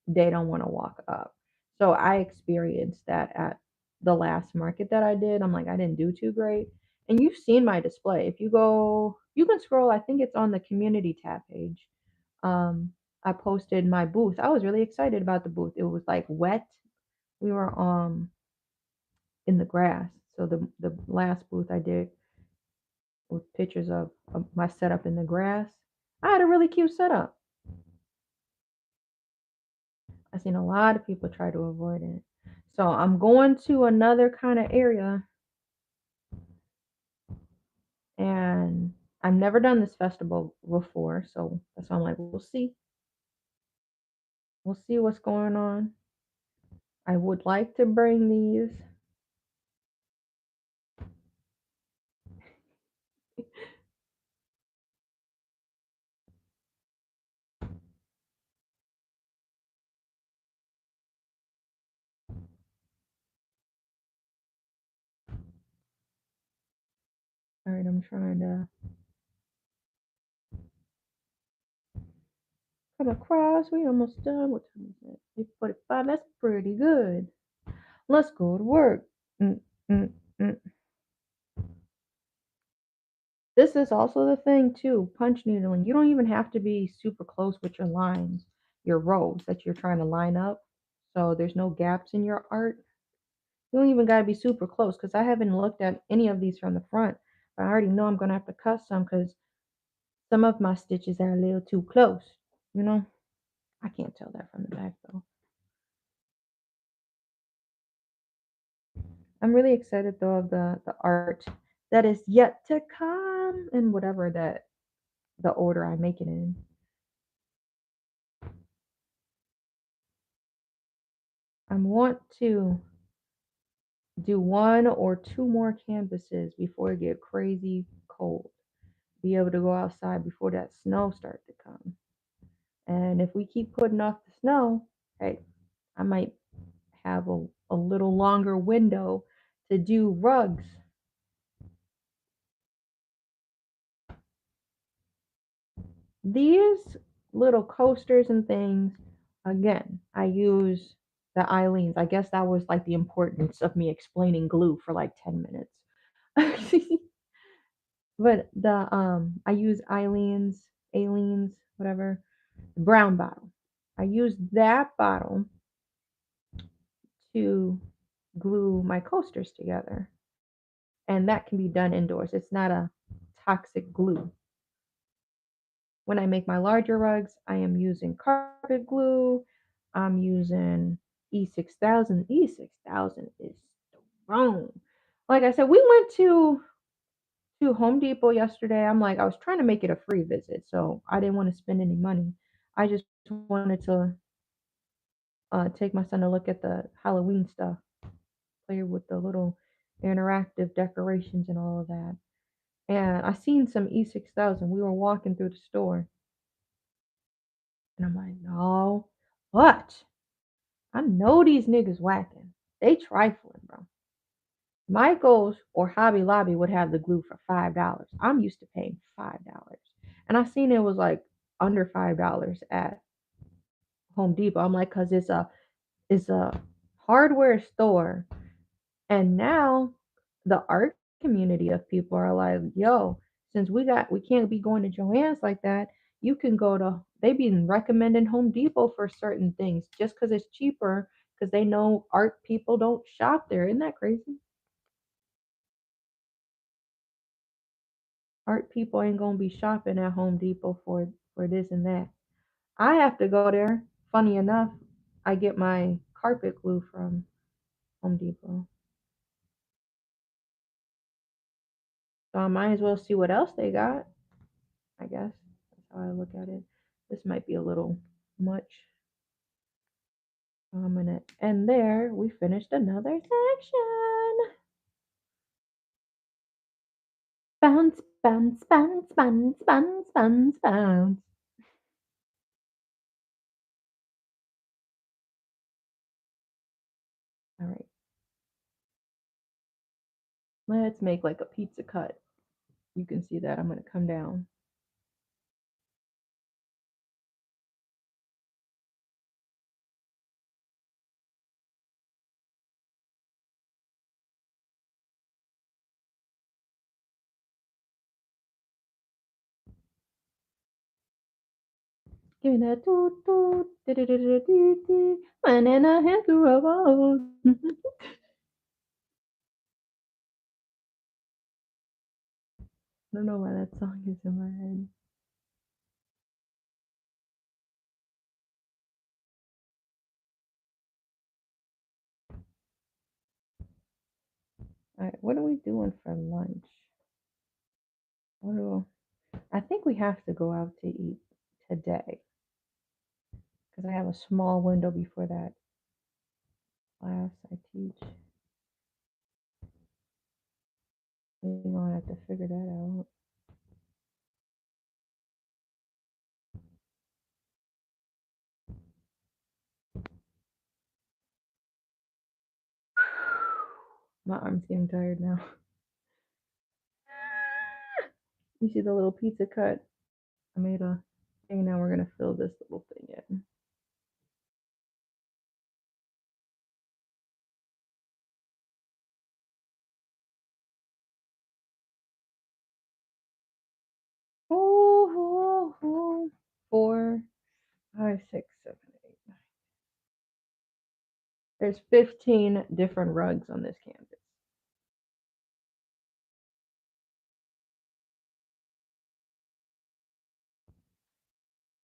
they don't want to walk up. So I experienced that at the last market that I did. I'm like, I didn't do too great. And you've seen my display. If you go, you can scroll, I think it's on the community tab page. Um, I posted my booth. I was really excited about the booth. It was like wet. We were in the grass. So the last booth I did with pictures of my setup in the grass. I had a really cute setup. I've seen a lot of people try to avoid it. So I'm going to another kind of area, and I've never done this festival before, so that's why I'm like, we'll see. We'll see what's going on. I would like to bring these. All right, I'm trying to come across. We almost done. What time is it? 8:45. That's pretty good. Let's go to work. Mm, mm, mm. This is also the thing too, punch needling. You don't even have to be super close with your lines, your rows that you're trying to line up. So there's no gaps in your art. You don't even got to be super close because I haven't looked at any of these from the front. But I already know I'm going to have to cut some because some of my stitches are a little too close. You know, I can't tell that from the back though. I'm really excited though of the art that is yet to come and whatever that the order I make it in. I want to do one or two more canvases before it get crazy cold. Be able to go outside before that snow starts to come. And if we keep putting off the snow, hey, I might have a little longer window to do rugs. These little coasters and things, again, I use the Eileens. I guess that was like the importance of me explaining glue for like 10 minutes. But the I use Aleen's, whatever, brown bottle. I use that bottle to glue my coasters together. And that can be done indoors. It's not a toxic glue. When I make my larger rugs, I am using carpet glue. I'm using E6000. E6000 is strong. Like I said, we went to Home Depot yesterday. I'm like, I was trying to make it a free visit, so I didn't want to spend any money. I just wanted to take my son to look at the Halloween stuff, play with the little interactive decorations and all of that. And I seen some E6000. We were walking through the store, and I'm like, no, what? I know these niggas whacking. They trifling, bro. Michaels or Hobby Lobby would have the glue for $5. I'm used to paying $5. And I seen it was like under $5 at Home Depot. I'm like, cause it's a hardware store. And now the art community of people are like, yo, since we can't be going to Joann's like that, you can go to they've been recommending Home Depot for certain things just because it's cheaper because they know art people don't shop there. Isn't that crazy? Art people ain't gonna be shopping at Home Depot for this and that. I have to go there. Funny enough, I get my carpet glue from Home Depot. So I might as well see what else they got, I guess. That's how I look at it. This might be a little much. I'm gonna end there. We finished another section. Bounce, bounce, bounce, bounce, bounce, bounce, bounce. All right, let's make like a pizza cut. You can see that. I'm gonna come down. Give me that toot toot, dee when in a hand to roll. I don't know why that song is in my head. All right, what are we doing for lunch? What do I think we have to go out to eat today because I have a small window before that class I teach. We're gonna have to figure that out. My arm's getting tired now. You see the little pizza cut? I made a thing. Now we're gonna fill this little thing in. Oh, 4, 5, 6, 7, 8, 9. There's 15 different rugs on this canvas.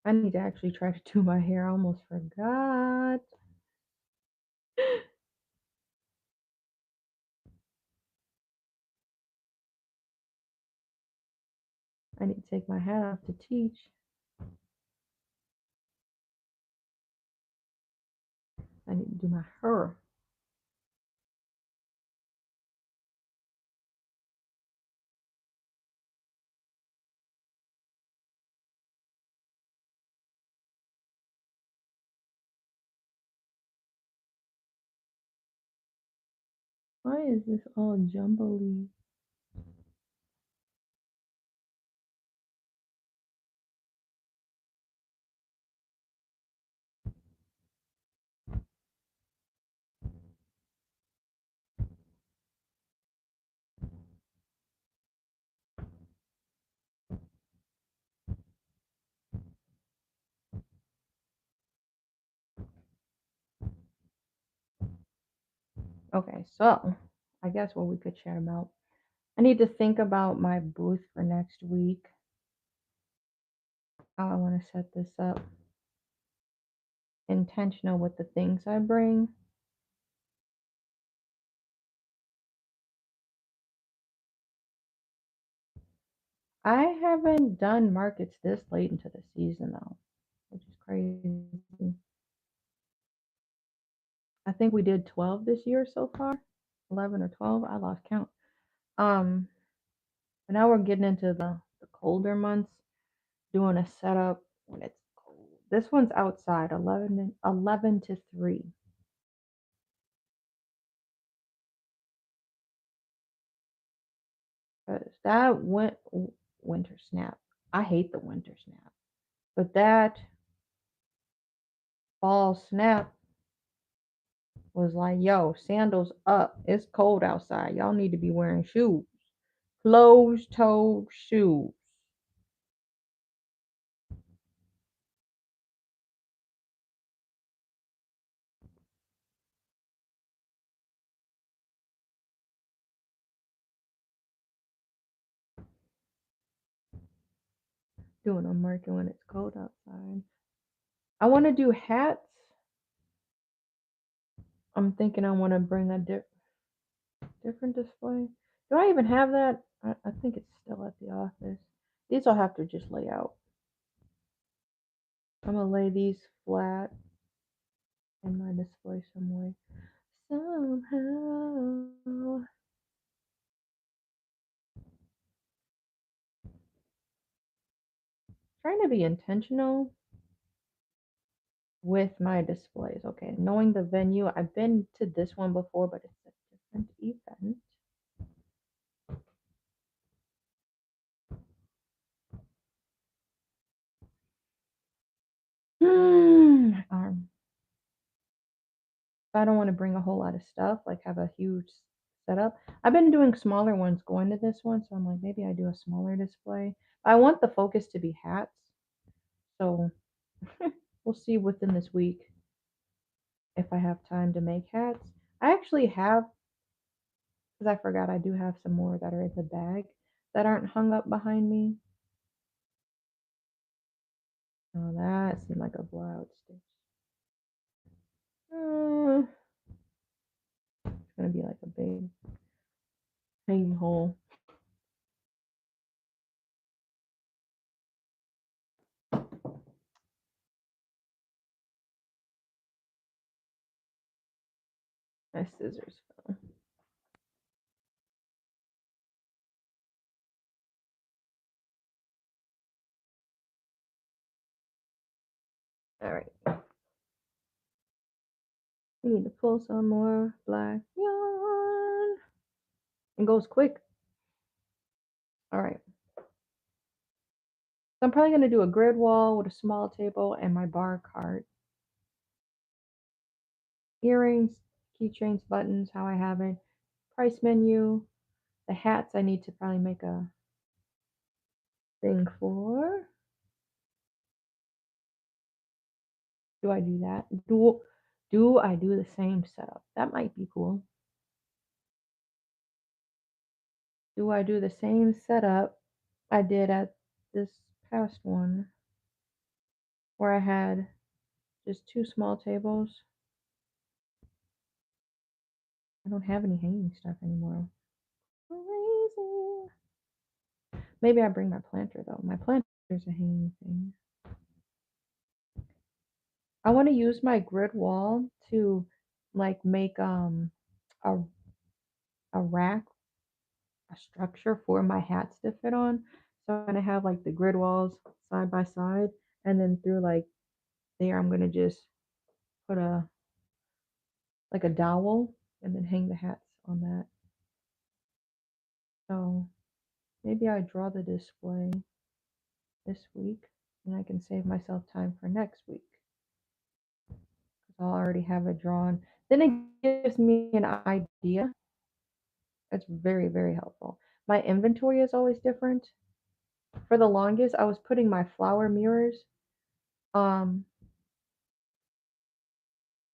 I need to actually try to do my hair. I almost forgot. I need to take my hat off to teach. I need to do my hair. Why is this all jumbly? Okay, so I guess what we could chat about. I need to think about my booth for next week. How I want to set this up. Intentional with the things I bring. I haven't done markets this late into the season though, which is crazy. I think we did 12 this year so far. 11 or 12. I lost count. Um, but now we're getting into the colder months, doing a setup when it's cold. This one's outside, 11 to 3. 'Cause that winter snap. I hate the winter snap. But that fall snap was like, yo, sandals up. It's cold outside. Y'all need to be wearing shoes. Closed toed shoes. Doing a market when it's cold outside. I want to do hats. I'm thinking I want to bring a different display. Do I even have that? I think it's still at the office. These I'll have to just lay out. I'm going to lay these flat in my display somewhere. Somehow. Trying to be intentional with my displays. Okay, knowing the venue. I've been to this one before, but it's a different event. My arm. I don't want to bring a whole lot of stuff, like have a huge setup. I've been doing smaller ones going to this one, so I'm like, maybe I do a smaller display. I want the focus to be hats, so we'll see within this week if I have time to make hats. I actually have, because I forgot I do have some more that are in the bag that aren't hung up behind me. Oh, that seemed like a blowout stitch. It's gonna be like a big hanging hole. My scissors fell. All right. We need to pull some more black yarn. It goes quick. All right. So I'm probably gonna do a grid wall with a small table and my bar cart. Earrings, keychains, buttons, how I have it. Price menu. The hats I need to probably make a thing for. Do I do that? Do I do the same setup? That might be cool. Do I do the same setup I did at this past one where I had just two small tables? I don't have any hanging stuff anymore. Crazy. Maybe I bring my planter though. My planter's a hanging thing. I want to use my grid wall to like make a rack, a structure for my hats to fit on. So I'm gonna have like the grid walls side by side, and then through like there, I'm gonna just put a like a dowel and then hang the hats on that. So maybe I draw the display this week, and I can save myself time for next week because I'll already have it drawn. Then it gives me an idea. It's very, very helpful. My inventory is always different. For the longest, I was putting my flower mirrors. Um,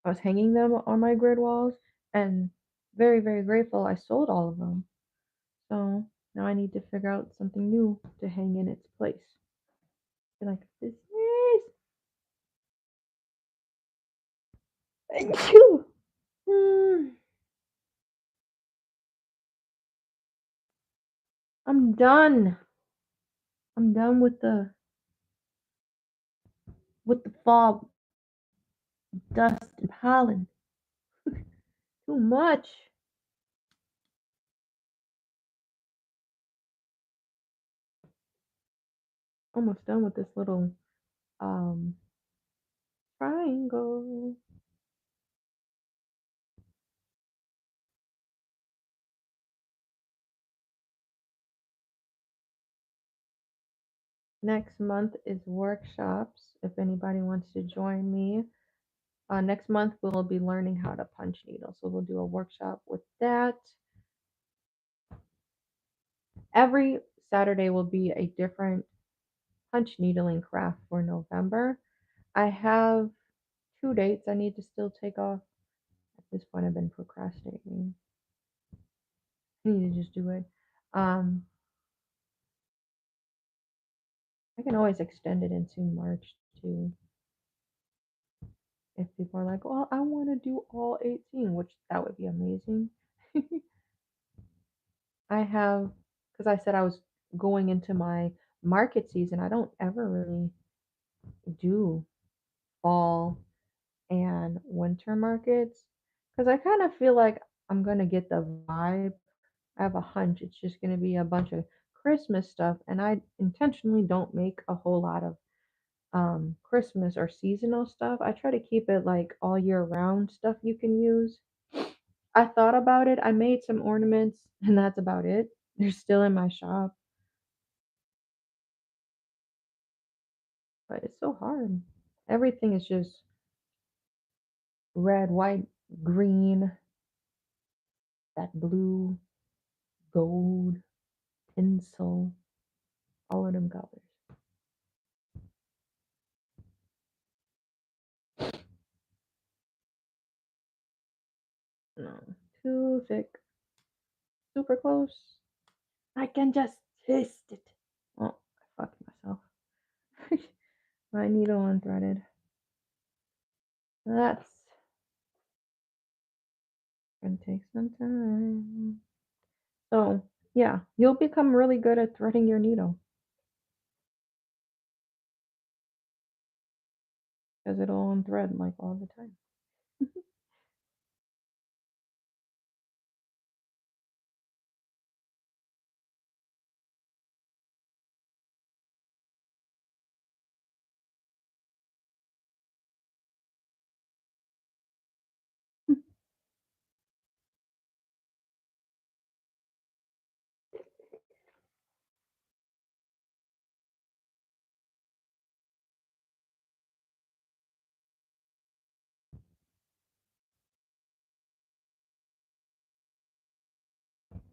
I was hanging them on my grid walls, and very, very grateful I sold all of them. So now I need to figure out something new to hang in its place. Be like, this is. Thank you. Hmm, I'm done. I'm done with the fall, dust and pollen. Too much. Almost done with this little um triangle. Next month is workshops. If anybody wants to join me, next month we'll be learning how to punch needle. So we'll do a workshop with that. Every Saturday will be a different punch needling craft for November. I have two dates I need to still take off. At this point, I've been procrastinating. I need to just do it. Um, I can always extend it into March too. If people are like, well, I want to do all 18, which that would be amazing. I have, because I said I was going into my market season, I don't ever really do fall and winter markets because I kind of feel like I'm going to get the vibe. I have a hunch it's just going to be a bunch of Christmas stuff, and I intentionally don't make a whole lot of Christmas or seasonal stuff. I try to keep it like all year round stuff you can use. I thought about it. I made some ornaments, and that's about it. They're still in my shop, but it's so hard. Everything is just red, white, green, that blue, gold, tinsel, all of them colors. No, too thick, super close. I can just taste it. Oh, I fucked myself. My needle unthreaded. That's gonna take some time. So, yeah, you'll become really good at threading your needle because it'll unthread like all the time.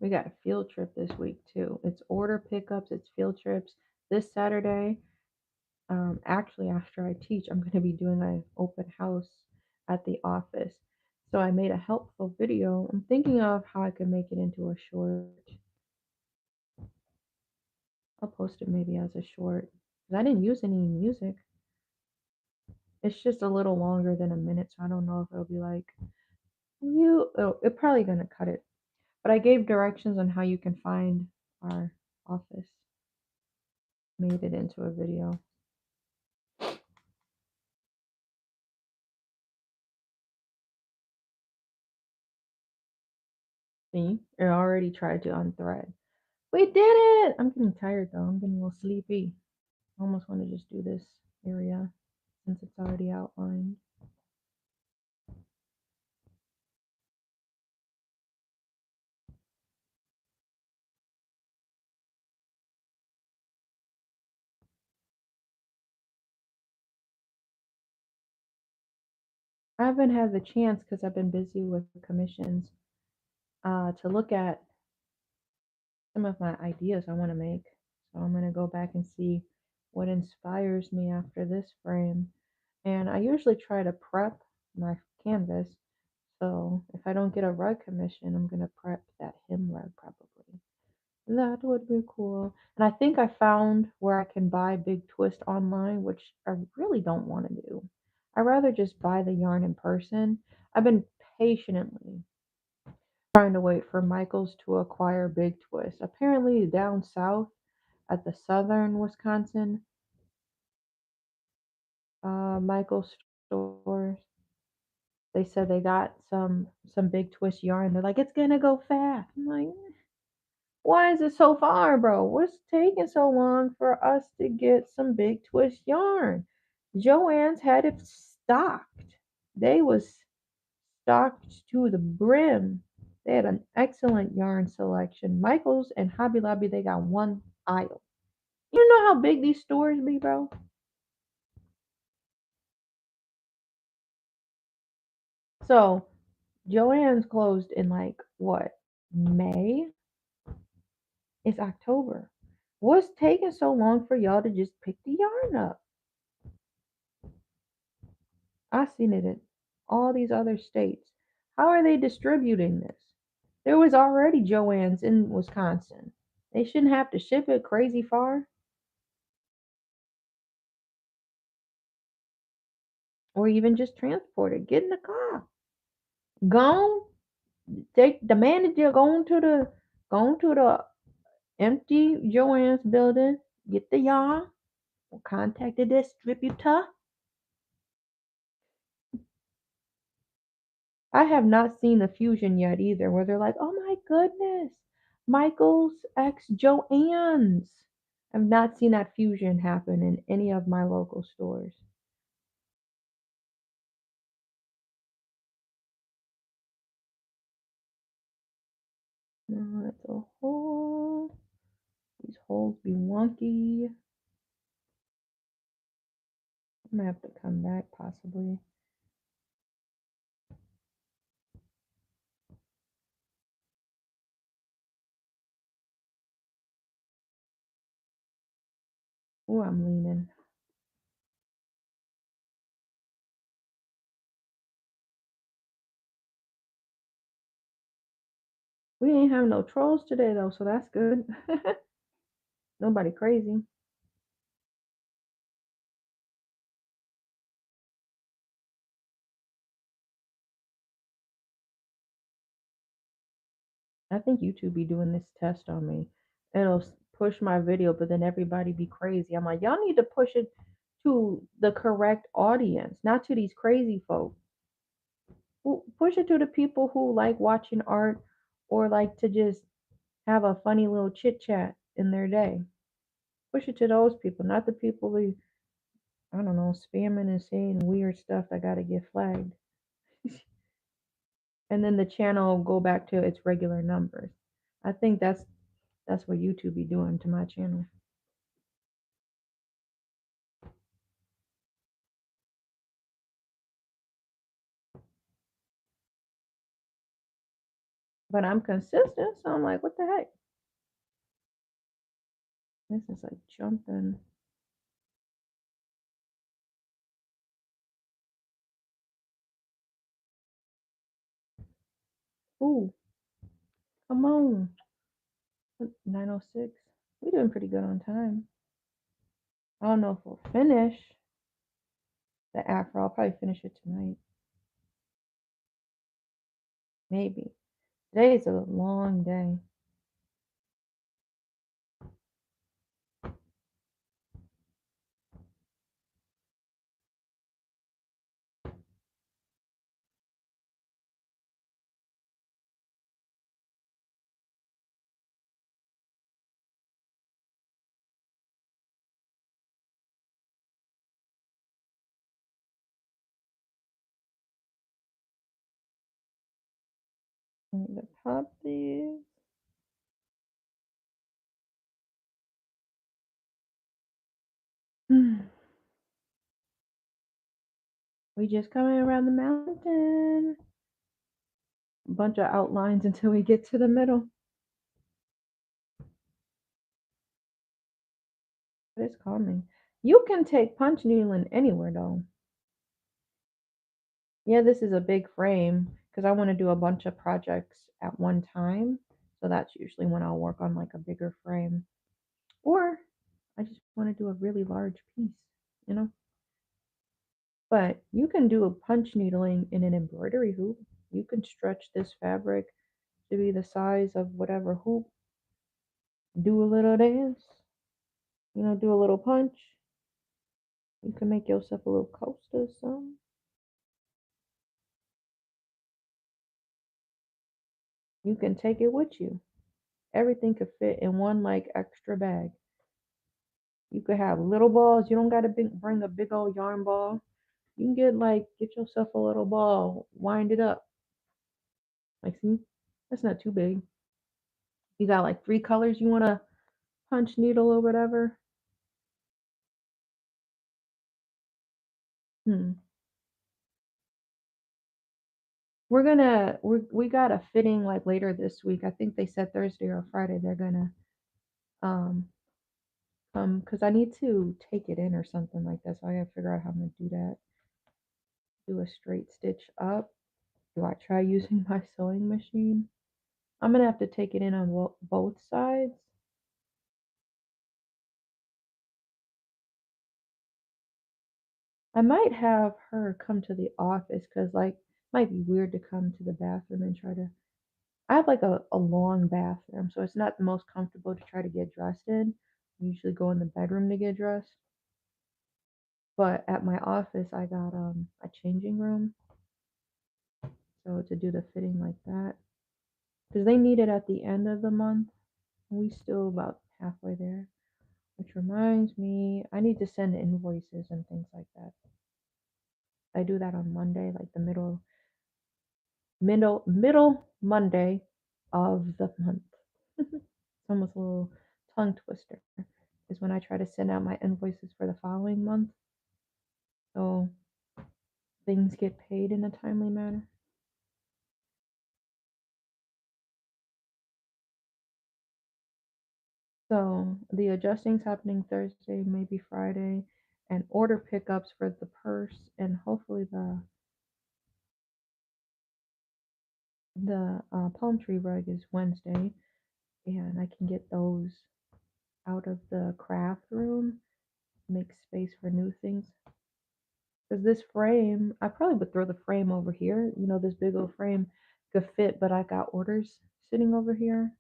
We got a field trip this week too. It's order pickups, it's field trips. This Saturday, actually, after I teach, I'm going to be doing an open house at the office. So I made a helpful video. I'm thinking of how I could make it into a short. I'll post it maybe as a short. 'Cause I didn't use any music. It's just a little longer than a minute, so I don't know if it'll be like you. Oh, it's probably gonna cut it. But I gave directions on how you can find our office. Made it into a video. See, it already tried to unthread. We did it! I'm getting tired though. I'm getting a little sleepy. I almost want to just do this area since it's already outlined. I haven't had the chance because I've been busy with commissions to look at some of my ideas I want to make. So I'm going to go back and see what inspires me after this frame. And I usually try to prep my canvas So if I don't get a rug commission, I'm gonna prep that hem rug probably. That would be cool. And I think I found where I can buy Big Twist online, which I really don't want to do. I'd rather just buy the yarn in person. I've been patiently trying to wait for Michaels to acquire Big Twist. Apparently, down south at the southern Wisconsin Michaels stores, they said they got some Big Twist yarn. They're like, it's gonna go fast. I'm like, why is it so far, bro? What's taking so long for us to get some Big Twist yarn? Joann's had it stocked. They was stocked to the brim. They had an excellent yarn selection. Michaels and Hobby Lobby, they got one aisle. You know how big these stores be, bro? So Joann's closed in like what? May? It's October. What's taking so long for y'all to just pick the yarn up? I seen it in all these other states. How are they distributing this? There was already Joann's in Wisconsin. They shouldn't have to ship it crazy far or even just transport it. Get in the car. Go take the manager go to the empty Joann's building, get the yarn, contact the distributor. I have not seen the fusion yet either, where they're like, "Oh my goodness, Michael's ex Joanne's." I've not seen that fusion happen in any of my local stores. No, that's a hole. These holes be wonky. I'm gonna have to come back possibly. Oh, I'm leaning. We ain't have no trolls today though, so that's good. Nobody crazy. I think YouTube be doing this test on me. It'll push my video, but then everybody be crazy. I'm like, y'all need to push it to the correct audience, not to these crazy folk. Push it to the people who like watching art or like to just have a funny little chit chat in their day. Push it to those people, not the people who, I don't know, spamming and saying weird stuff that gotta get flagged. And then the channel will go back to its regular numbers. I think that's what YouTube be doing to my channel. But I'm consistent, so I'm like, what the heck? This is like jumping. Ooh, come on. 9:06. We're doing pretty good on time. I don't know if we'll finish the afro. I'll probably finish it tonight. Maybe. Today is a long day. I need to pop these. We just coming around the mountain. A bunch of outlines until we get to the middle. But it's calming. You can take punch needling anywhere though. Yeah, this is a big frame because I want to do a bunch of projects at one time. So that's usually when I'll work on like a bigger frame. Or I just want to do a really large piece, you know? But you can do a punch needling in an embroidery hoop. You can stretch this fabric to be the size of whatever hoop. Do a little dance, do a little punch. You can make yourself a little coaster or something. You can take it with you. Everything could fit in one like extra bag. You could have little balls. You don't gotta bring a big old yarn ball. You can get yourself a little ball, wind it up. Like see, that's not too big. You got like 3 colors you wanna punch needle or whatever. Hmm. We got a fitting like later this week. I think they said Thursday or Friday they're gonna um because I need to take it in or something like that. So I gotta figure out how I'm gonna do that. Do a straight stitch up. Do I try using my sewing machine? I'm gonna have to take it in on both sides. I might have her come to the office because like might be weird to come to the bathroom and try to. I have like a long bathroom, so it's not the most comfortable to try to get dressed in. I usually go in the bedroom to get dressed. But at my office I got a changing room, so to do the fitting like that. Because they need it at the end of the month. We still about halfway there. Which reminds me, I need to send invoices and things like that. I do that on Monday, like the middle Monday of the month. It's almost a little tongue twister. Is when I try to send out my invoices for the following month, so things get paid in a timely manner. So the adjusting's happening Thursday, maybe Friday, and order pickups for the purse and hopefully the palm tree rug is Wednesday, and I can get those out of the craft room, make space for new things. Because this frame, I probably would throw the frame over here. This big old frame could fit, but I got orders sitting over here.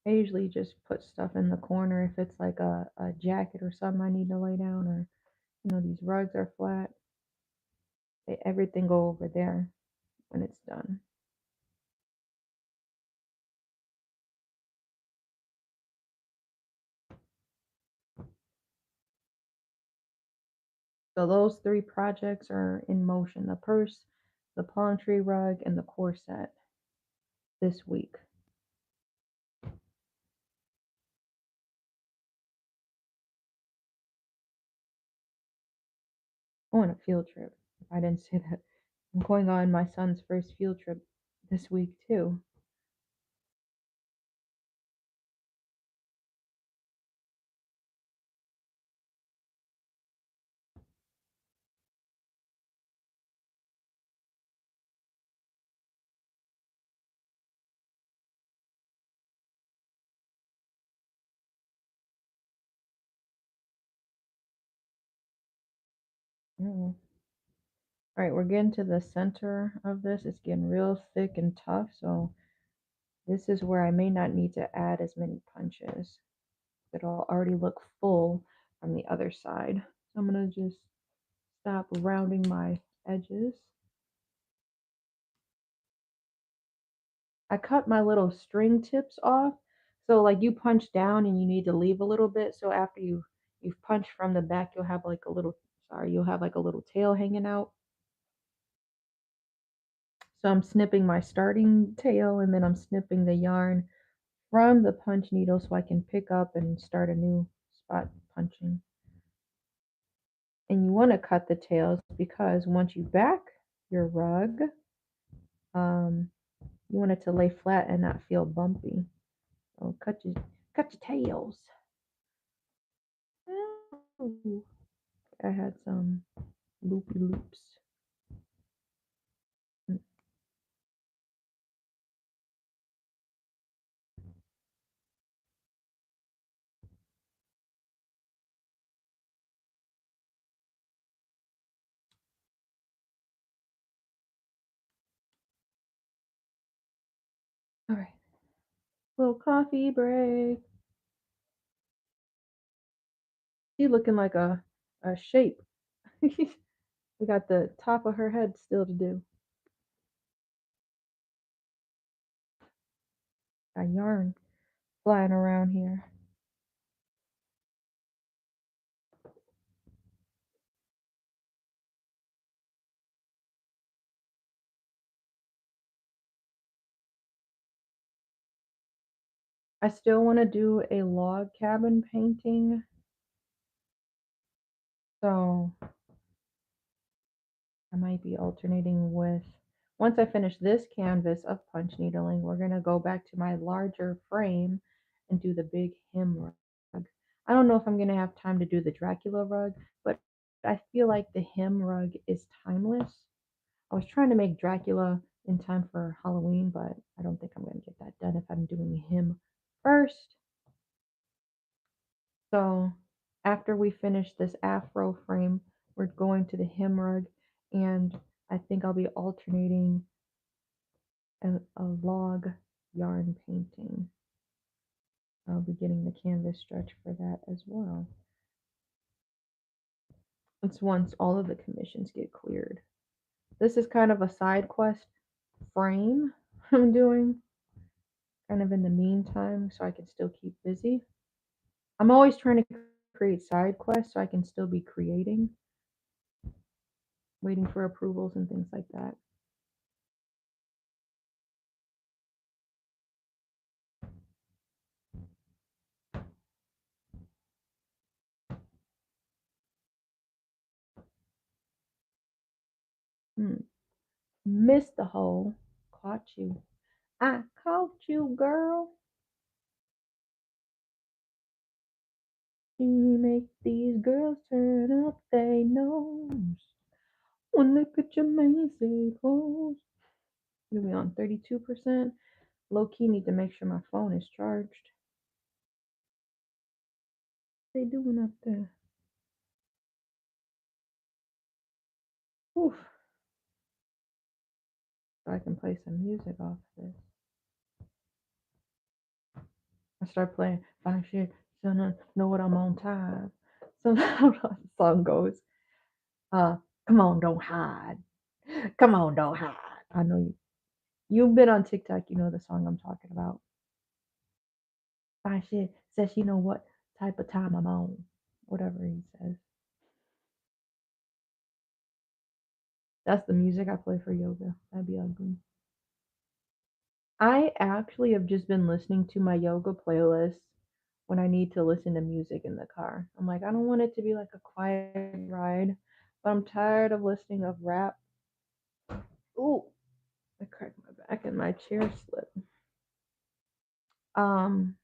I usually just put stuff in the corner if it's like a jacket or something I need to lay down, or these rugs are flat. Everything go over there when it's done. So those 3 projects are in motion: the purse, the palm tree rug, and the corset this week. I want a field trip. I didn't say that. I'm going on my son's first field trip this week too. Mm. All right, we're getting to the center of this. It's getting real thick and tough, so this is where I may not need to add as many punches. It'll already look full from the other side. So I'm gonna just stop rounding my edges. I cut my little string tips off. So like you punch down and you need to leave a little bit. So after you've punched from the back, you'll have like a little you'll have like a little tail hanging out. So I'm snipping my starting tail and then I'm snipping the yarn from the punch needle so I can pick up and start a new spot punching. And you want to cut the tails because once you back your rug, um, you want it to lay flat and not feel bumpy. So cut your tails. Ooh. I had some loopy loops. Mm. All right, little coffee break. She looking like a shape. We got the top of her head still to do. Got yarn flying around here. I still want to do a log cabin painting. So I might be alternating with, once I finish this canvas of punch needling, we're going to go back to my larger frame and do the big hem rug. I don't know if I'm going to have time to do the Dracula rug, but I feel like the hem rug is timeless. I was trying to make Dracula in time for Halloween, but I don't think I'm going to get that done if I'm doing him first. So after we finish this afro frame, we're going to the hem rug, and I think I'll be alternating a log yarn painting. I'll be getting the canvas stretch for that as well. It's once all of the commissions get cleared. This is kind of a side quest frame I'm doing, kind of in the meantime, so I can still keep busy. I'm always trying to create side quests so I can still be creating, waiting for approvals and things like that. Hmm. Missed the hole. Caught you. I caught you, girl. She make these girls turn up their nose when they put your fancy clothes. Gonna be on 32%. Low key need to make sure my phone is charged. What they doing up there? Oof. So I can play some music off this. I start playing fine shit. So know what I'm on time. So how the song goes. Uh, come on, don't hide. Come on, don't hide. I know you've been on TikTok, you know the song I'm talking about. Fine shit says you know what type of time I'm on. Whatever he says. That's the music I play for yoga. That'd be ugly. I actually have just been listening to my yoga playlist when I need to listen to music in the car. I'm like, I don't want it to be like a quiet ride, but I'm tired of listening of rap. Ooh, I cracked my back and my chair slipped. Um,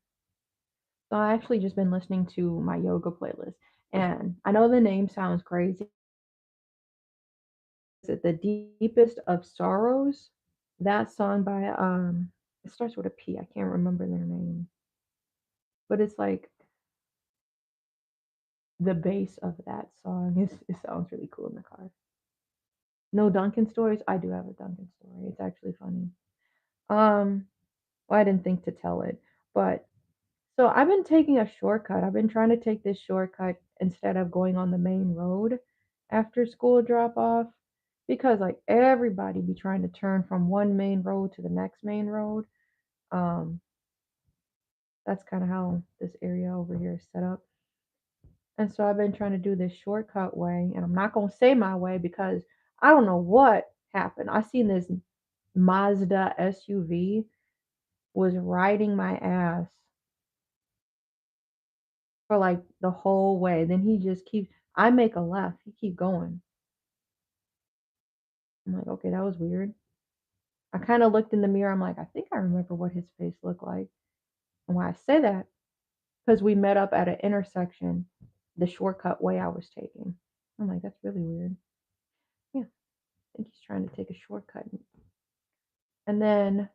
so I actually just been listening to my yoga playlist, and I know the name sounds crazy. Is it the deepest of sorrows? That song by it starts with a P. I can't remember their name, but it's like the bass of that song is it sounds really cool in the car. No Duncan stories. I do have a Duncan story. It's actually funny. Um, well, I didn't think to tell it, but so I've been taking a shortcut. I've been trying to take this shortcut instead of going on the main road after school drop off because like everybody be trying to turn from one main road to the next main road. Um, that's kind of how this area over here is set up. And so I've been trying to do this shortcut way, and I'm not gonna say my way because I don't know what happened. I seen this Mazda SUV was riding my ass for like the whole way. Then he just keeps I make a left, he keep going. I'm like, okay, that was weird. I kind of looked in the mirror. I'm like, I think I remember what his face looked like. And why I say that, because we met up at an intersection, the shortcut way I was taking. I'm like, that's really weird. Yeah, I think he's trying to take a shortcut. And then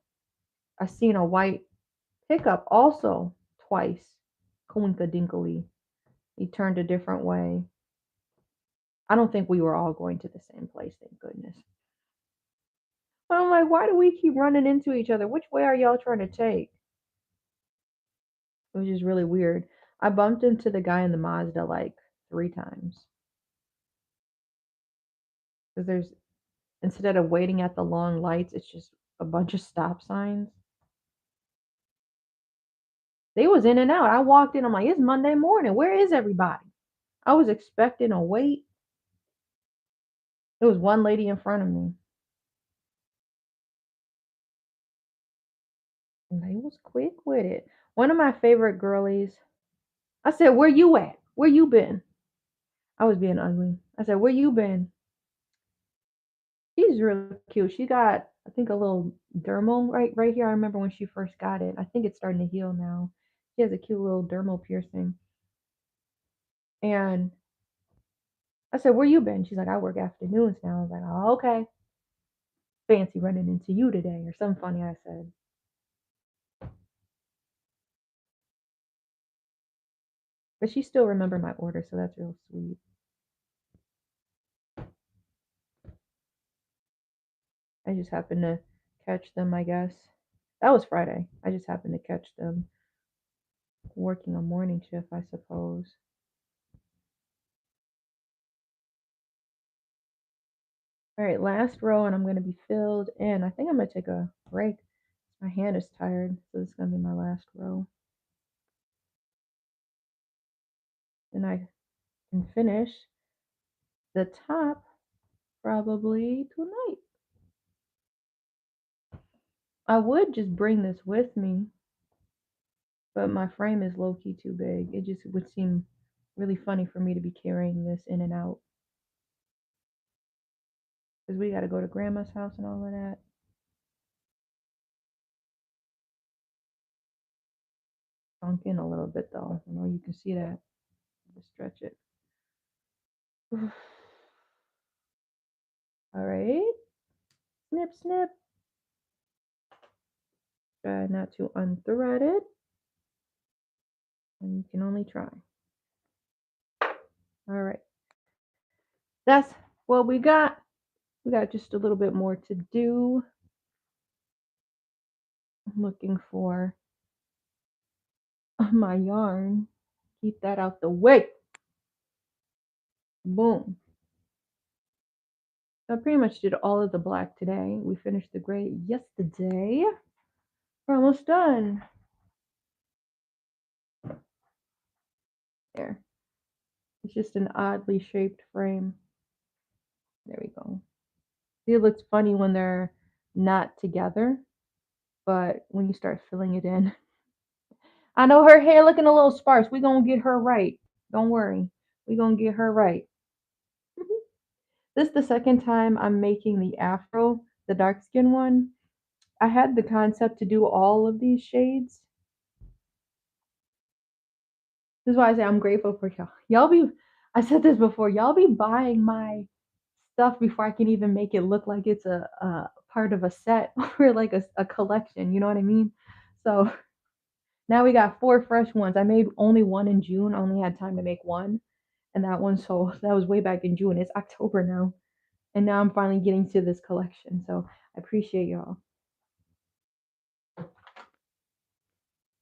I seen a white pickup also twice. Coinka dinkily. He turned a different way. I don't think we were all going to the same place, thank goodness. But I'm like, why do we keep running into each other? Which way are y'all trying to take? It was just really weird. I bumped into the guy in the Mazda like 3 times. Because there's, instead of waiting at the long lights, it's just a bunch of stop signs. They was in and out. I walked in, I'm like, it's Monday morning. Where is everybody? I was expecting a wait. There was one lady in front of me. And they was quick with it. One of my favorite girlies, I said, where you at? Where you been? I was being ugly. I said, where you been? She's really cute. She got, I think, a little dermal right here. I remember when she first got it. I think it's starting to heal now. She has a cute little dermal piercing. And I said, where you been? She's like, I work afternoons now. I was like, oh, okay. Fancy running into you today, or something funny I said. But she still remembered my order, so that's real sweet. I just happened to catch them, I guess. That was Friday. I just happened to catch them working a morning shift, I suppose. All right, last row, and I'm going to be filled in. I think I'm going to take a break. My hand is tired, so this is going to be my last row. And I can finish the top probably tonight. I would just bring this with me, but my frame is low key too big. It just would seem really funny for me to be carrying this in and out. Because we got to go to grandma's house and all of that. Sunk in a little bit though. I know you can see that. Just stretch it. All right. Snip, snip. Try not to unthread it. And you can only try. All right. That's what we got. We got just a little bit more to do. I'm looking for my yarn. Keep that out the way. Boom. So I pretty much did all of the black today. We finished the gray yesterday. We're almost done. There. It's just an oddly shaped frame. There we go. See, it looks funny when they're not together, but when you start filling it in. I know her hair looking a little sparse. We're going to get her right. Don't worry. We're going to get her right. This is the second time I'm making the afro, the dark skin one. I had the concept to do all of these shades. This is why I say I'm grateful for y'all. I said this before, y'all be buying my stuff before I can even make it look like it's a part of a set or like a collection. You know what I mean? So now we got 4 fresh ones. I made only one in June. I only had time to make one. And that one, so that was way back in June. It's October now. And now I'm finally getting to this collection. So I appreciate y'all.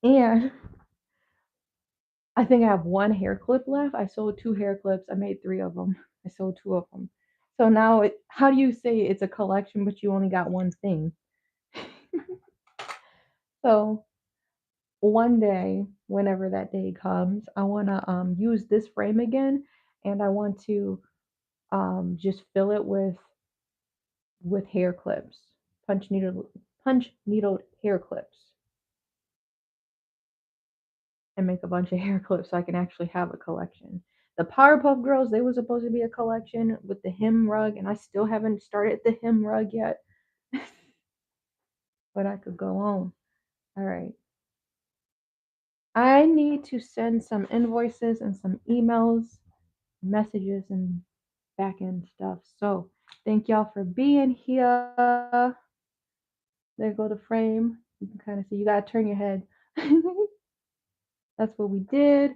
And I think I have one hair clip left. I sold 2 hair clips. I made 3 of them. I sold 2 of them. So now, how do you say it's a collection, but you only got one thing? So one day, whenever that day comes, I want to use this frame again, and I want to just fill it with hair clips, punch needled hair clips, and make a bunch of hair clips so I can actually have a collection. The Powerpuff Girls, they were supposed to be a collection with the hem rug, and I still haven't started the hem rug yet. But I could go on. All right. I need to send some invoices and some emails, messages, and back end stuff. So thank y'all for being here. There go the frame. You can kind of see. You gotta turn your head. That's what we did.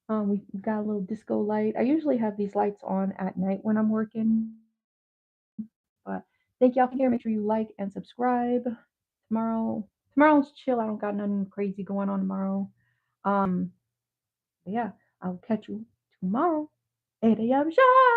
We got a little disco light. I usually have these lights on at night when I'm working. But thank y'all for being here. Make sure you like and subscribe. Tomorrow's chill. I don't got nothing crazy going on tomorrow. Um, but yeah, I'll catch you tomorrow. 8 a.m. sharp.